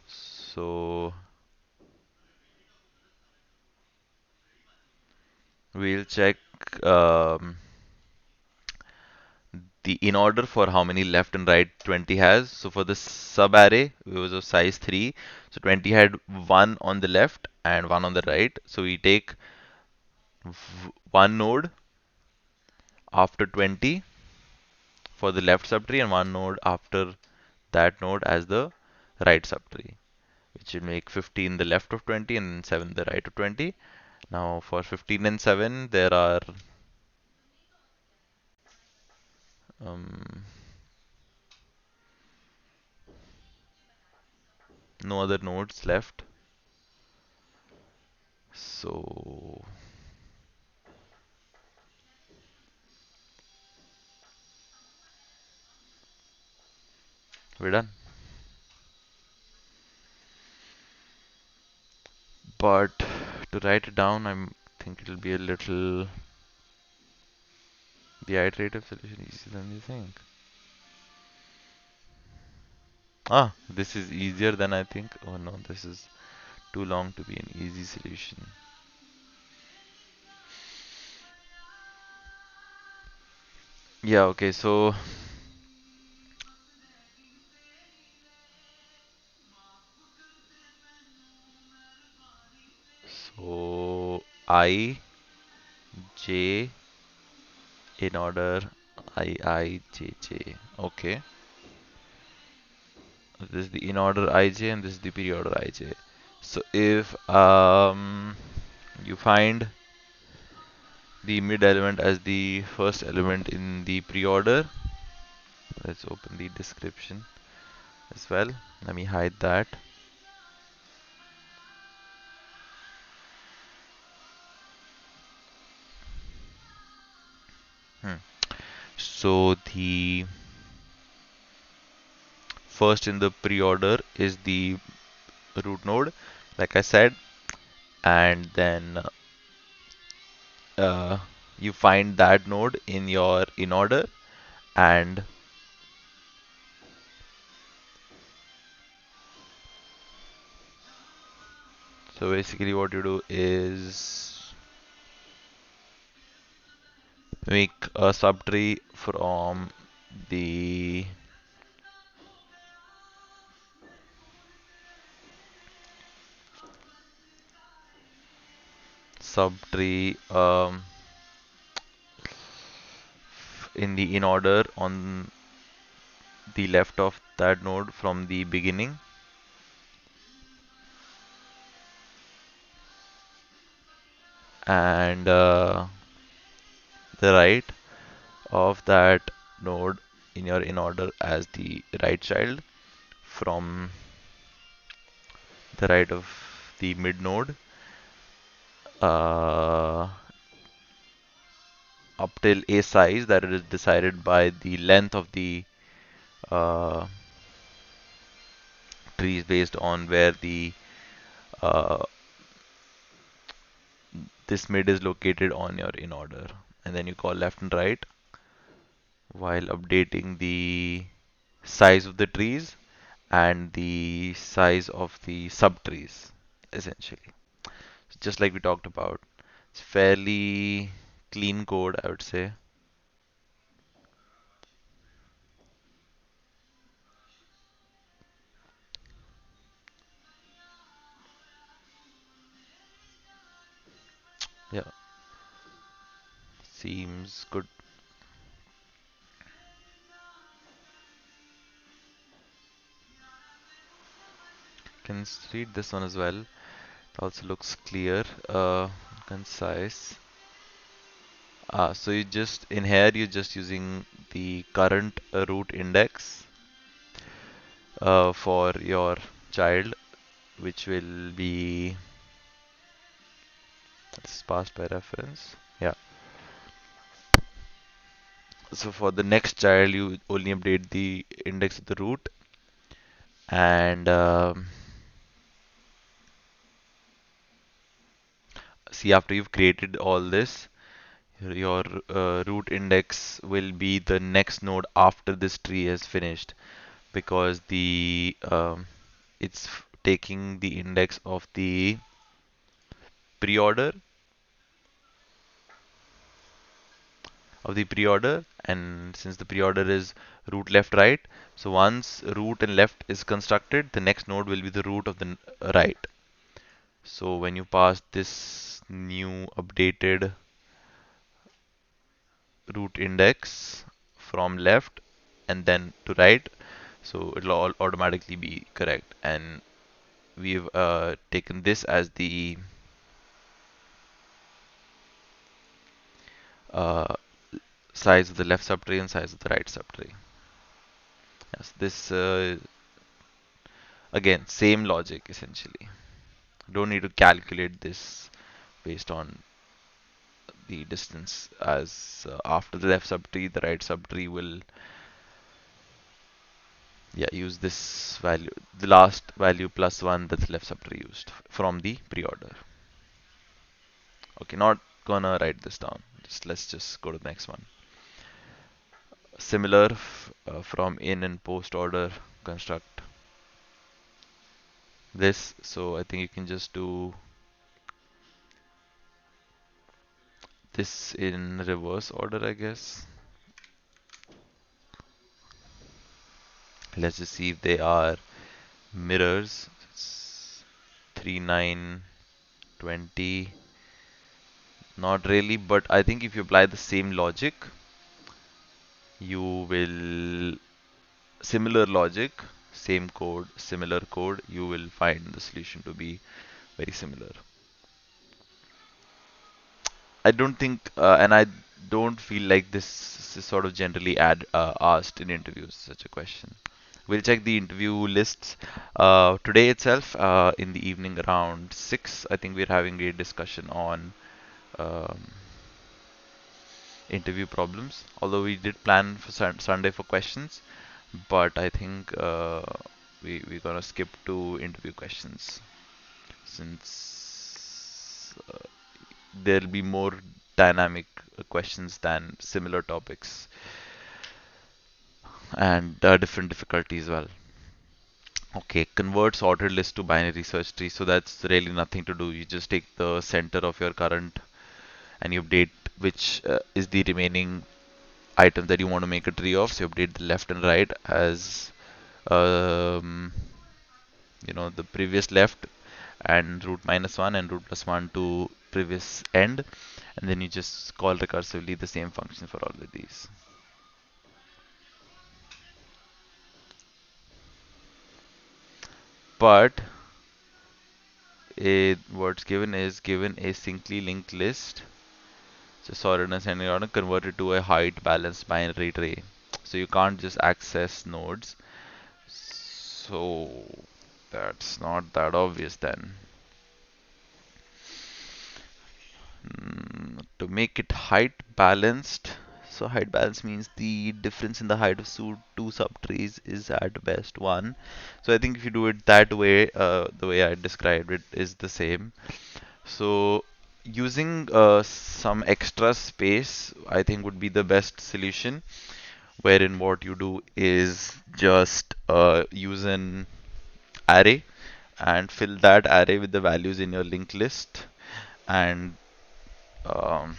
so we'll check um, the in order for how many left and right 20 has. So for the sub array, it was of size 3. So 20 had one on the left and one on the right. So we take one node after 20 for the left subtree and one node after that node as the right subtree, which will make 15 the left of 20 and 7 the right of 20. Now for 15 and 7, there are um, no other nodes left. So we're done. But to write it down, I think it'll be a little the iterative solution easier than you think. Ah, this is easier than I think. Oh no, this is too long to be an easy solution. Yeah, okay, so I J in order I J. Okay, this is the in order IJ and this is the pre-order IJ. So if you find the mid element as the first element in the pre-order, let's open the description as well. Let me hide that. Hmm. So the first in the pre-order is the root node, like I said, and then uh, you find that node in your in order, and so basically what you do is make a subtree from the subtree in the in order on the left of that node from the beginning, and the right of that node in your in order as the right child from the right of the mid node uh, up till a size that is decided by the length of the uh, trees based on where the uh, this mid is located on your in order, and then you call left and right while updating the size of the trees and the size of the subtrees essentially. Just like we talked about. It's fairly clean code, I would say. Yeah, seems good. Can read this one as well. It also looks clear, concise. So you just in here you're just using the current root index for your child, which will be this is passed by reference. Yeah. So for the next child, you only update the index of the root, and see after you've created all this, your root index will be the next node after this tree is finished because the it's taking the index pre-order of the pre-order, and since the pre-order is root left right, so once root and left is constructed, the next node will be the root of the right. So when you pass this new updated root index from left and then to right, so it'll all automatically be correct. And we've taken this as the uh, size of the left subtree and size of the right subtree. Yes, this again same logic essentially. Don't need to calculate this based on the distance as after the left subtree, the right subtree will yeah use this value, the last value plus one that the left subtree used from the pre-order. Okay, not gonna write this down. Let's just go to the next one. Similar from in and post order construct this. So I think you can just do this in reverse order, I guess. Let's just see if they are mirrors. It's 3, 9, 20. Not really, but I think if you apply the same logic, you will similar logic, same code, similar code, you will find the solution to be very similar. I don't think, and I don't feel like this is sort of generally asked in interviews, such a question. We'll check the interview lists today itself in the evening around 6. I think we're having a discussion on um, interview problems. Although we did plan for Sunday for questions, but I think we're gonna skip to interview questions since there'll be more dynamic questions than similar topics and different difficulty as well. Okay, convert sorted list to binary search tree. So that's really nothing to do. You just take the center of your current and you update which is the remaining item that you want to make a tree of. So you update the left and right as um, the previous left and root minus one and root plus one to previous end, and then you just call recursively the same function for all of these. But what's given is given a syncly linked list. So sorted and ascending order converted to a height balanced binary tree. So you can't just access nodes. So that's not that obvious then. To make it height balanced, so height balance means the difference in the height of two subtrees is at best 1. So I think if you do it that way, the way I described it is the same. So using some extra space, I think would be the best solution, wherein what you do is just use an array and fill that array with the values in your linked list and um,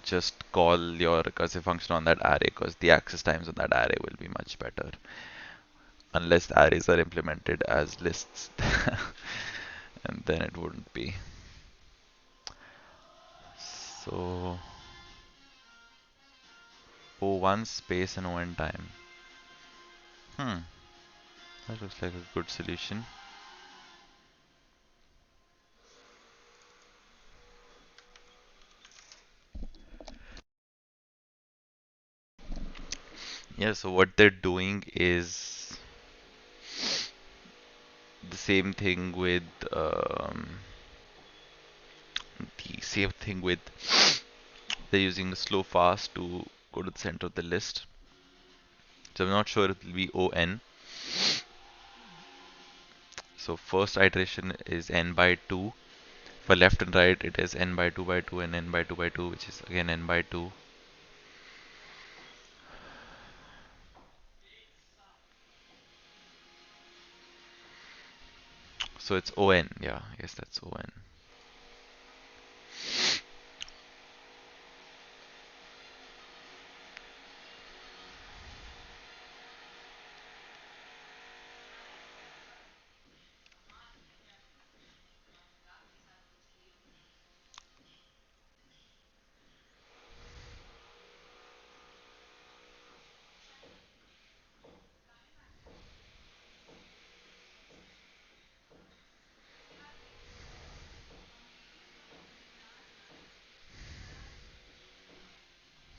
just call your recursive function on that array because the access times on that array will be much better unless the arrays are implemented as lists and then it wouldn't be. So O1 space and O time. That looks like a good solution. Yeah, so what they're doing is the same thing with um, the same thing with they're using slow fast to go to the center of the list. So I'm not sure it will be on. So first iteration is n by 2. For left and right, it is n by 2 and n by 2 by 2, which is again n by 2. So it's on. Yeah, I guess that's on.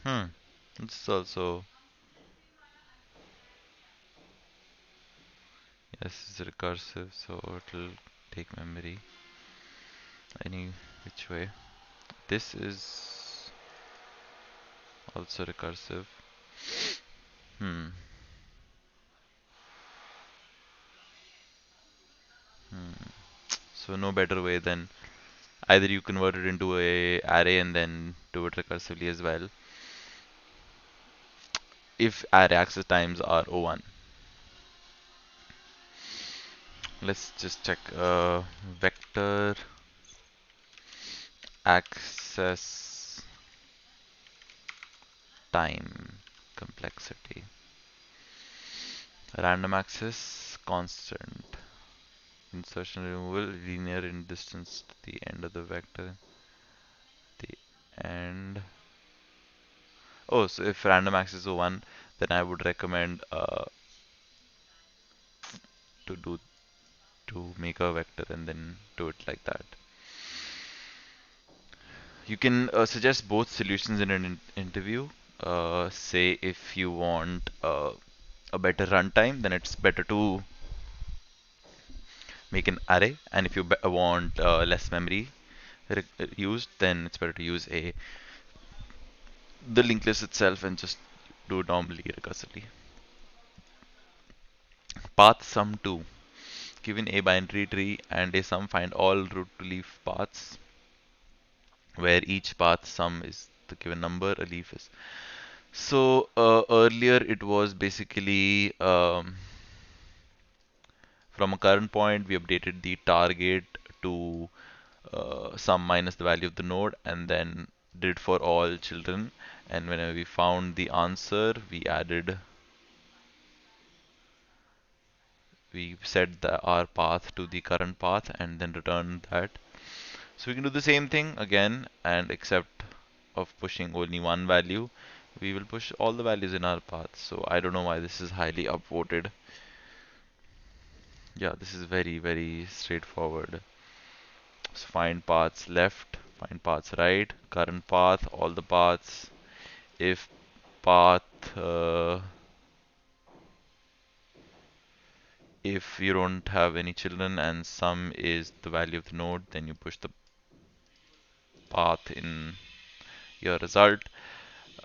Hmm. This is also, yes, it's recursive, so it'll take memory any which way. This is also recursive. Hmm. Hmm. So no better way than either you convert it into a array and then do it recursively as well. If array access times are O1. Let's just check vector access time complexity. Random access constant. Insertion removal linear in distance to the end of the vector. The end. Oh, so if random access is 1, then I would recommend to do to make a vector and then do it like that. You can suggest both solutions in an interview. Say if you want a better runtime, then it's better to make an array, and if you want less memory used, then it's better to use a the linked list itself and just do it normally recursively. Path sum 2. Given a binary tree and a sum, find all root to leaf paths where each path sum is the given number, a leaf is. So earlier it was basically from a current point we updated the target to sum minus the value of the node and then did for all children, and whenever we found the answer we set our path to the current path and then return that. So we can do the same thing again, and except of pushing only one value, we will push all the values in our path. So I don't know why this is highly upvoted. Yeah, this is very, very straightforward. So find paths left, find paths right, current path, all the paths. If path, if you don't have any children and sum is the value of the node, then you push the path in your result.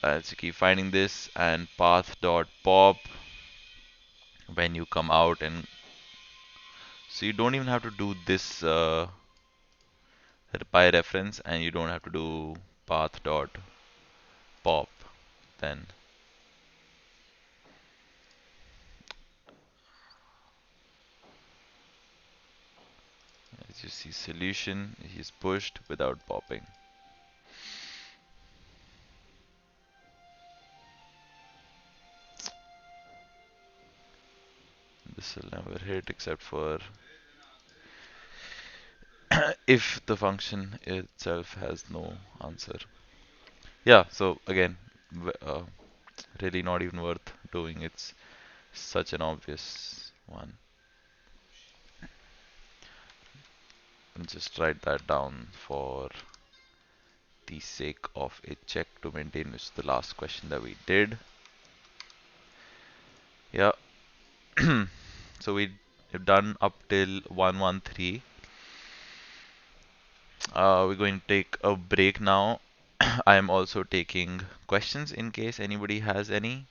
So keep finding this and path dot pop when you come out, and so you don't even have to do this by reference, and you don't have to do path dot pop then. As you see, solution is pushed without popping. This will never hit except for if the function itself has no answer. Yeah, so again, really not even worth doing. It's such an obvious one. And just write that down for the sake of a check to maintain, which is the last question that we did. Yeah. So we've done up till 113. We're going to take a break now. I am also taking questions in case anybody has any.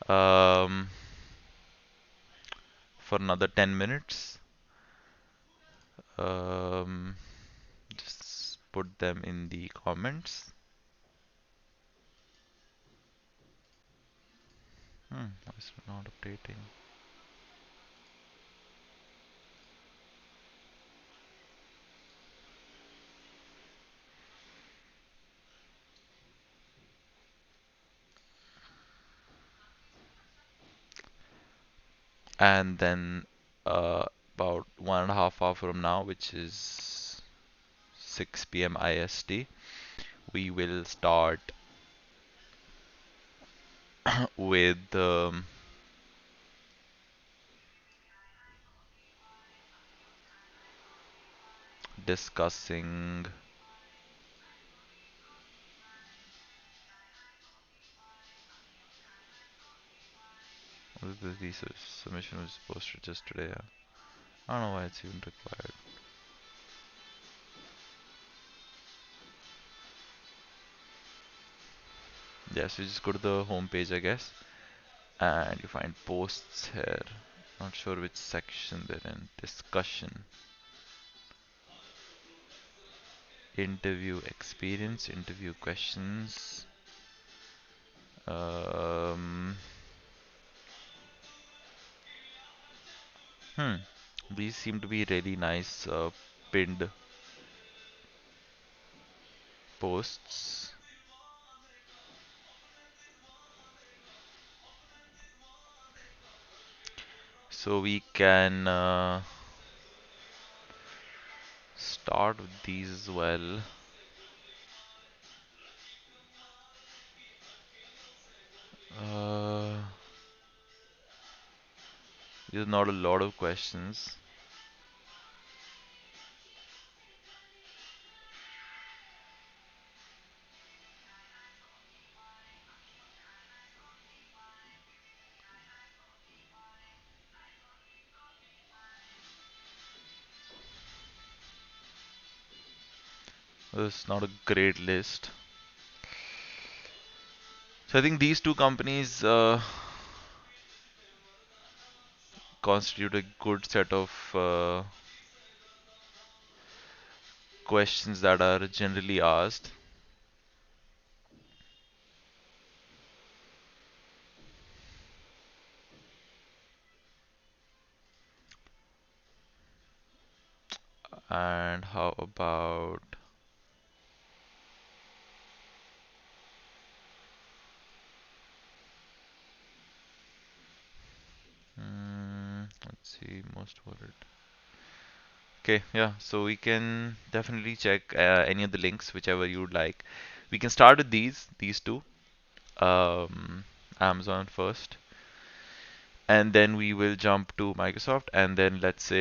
Um, for another 10 minutes. Um, just put them in the comments. Why is it not updating? And then about 1.5 hours from now, which is 6 p.m. IST, we will start with discussing. What is this? Research submission was posted just today. Yeah. I don't know why it's even required. Yeah, so you just go to the home page, I guess, and you find posts here. Not sure which section they're in. Discussion, interview experience, interview questions. Um, hmm. These seem to be really nice pinned posts. So we can start with these as well. Uh, there's not a lot of questions. It's not a great list. So I think these two companies constitute a good set of questions that are generally asked. And how about let's see, most worried. Okay, yeah, so we can definitely check any of the links, whichever you would like. We can start with these two. Um, Amazon first, and then we will jump to Microsoft, and then let's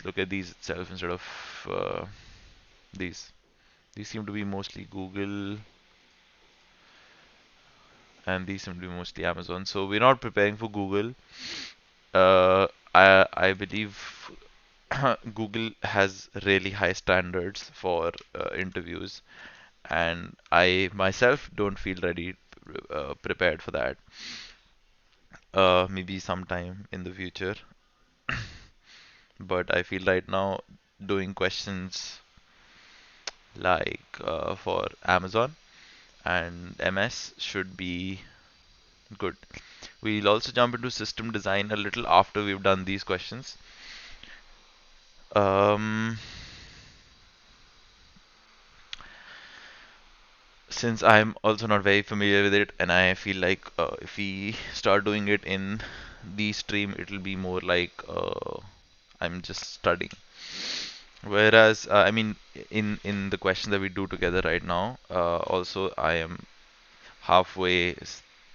look at these itself instead of these. These seem to be mostly Google, and these seem to be mostly Amazon. So we're not preparing for Google. I believe Google has really high standards for interviews, and I myself don't feel ready prepared for that. Maybe sometime in the future, but I feel right now doing questions like for Amazon and MS should be good. We'll also jump into system design a little after we've done these questions. Um, since I'm also not very familiar with it, and I feel like if we start doing it in the stream, it'll be more like I'm just studying. Whereas, I mean, in the question that we do together right now, also I am halfway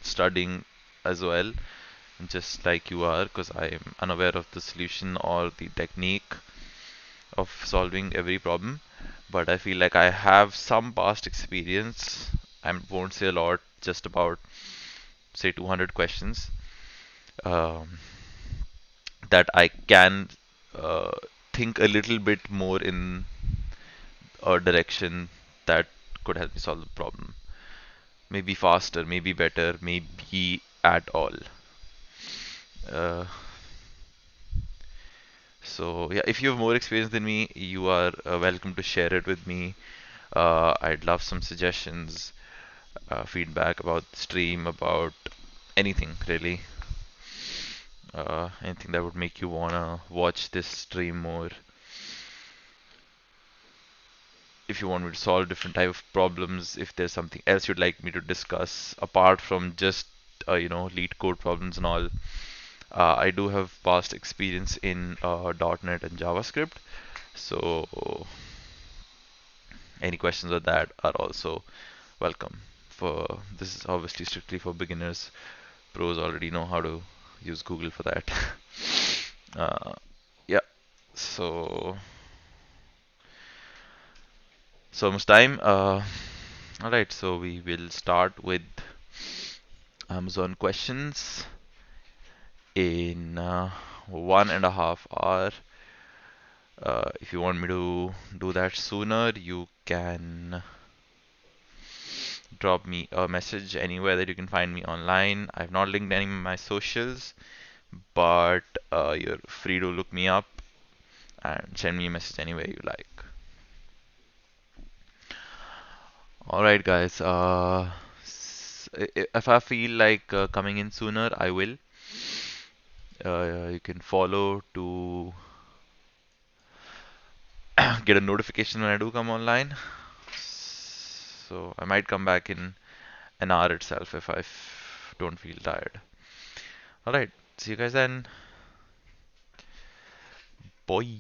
studying as well, just like you are, because I am unaware of the solution or the technique of solving every problem. But I feel like I have some past experience. I won't say a lot, just about say 200 questions. um, that I can uh, think a little bit more in a direction that could help me solve the problem. Maybe faster, maybe better, maybe at all. Uh, so yeah, if you have more experience than me, you are welcome to share it with me. I'd love some suggestions, feedback about the stream, about anything really. Anything that would make you wanna watch this stream more. If you want me to solve different type of problems, if there's something else you'd like me to discuss apart from just lead code problems and all. I do have past experience in .NET and JavaScript, so any questions on that are also welcome. For this is obviously strictly for beginners. Pros already know how to use Google for that. uh, yeah. So so much time. All right. So we will start with Amazon questions in 1.5 hour. If you want me to do that sooner, you can drop me a message anywhere that you can find me online. I've not linked any of my socials, but you're free to look me up and send me a message anywhere you like. All right, guys. If I feel like coming in sooner, I will. You can follow to get a notification when I do come online. So I might come back in an hour itself if I don't feel tired. All right. See you guys then. Bye.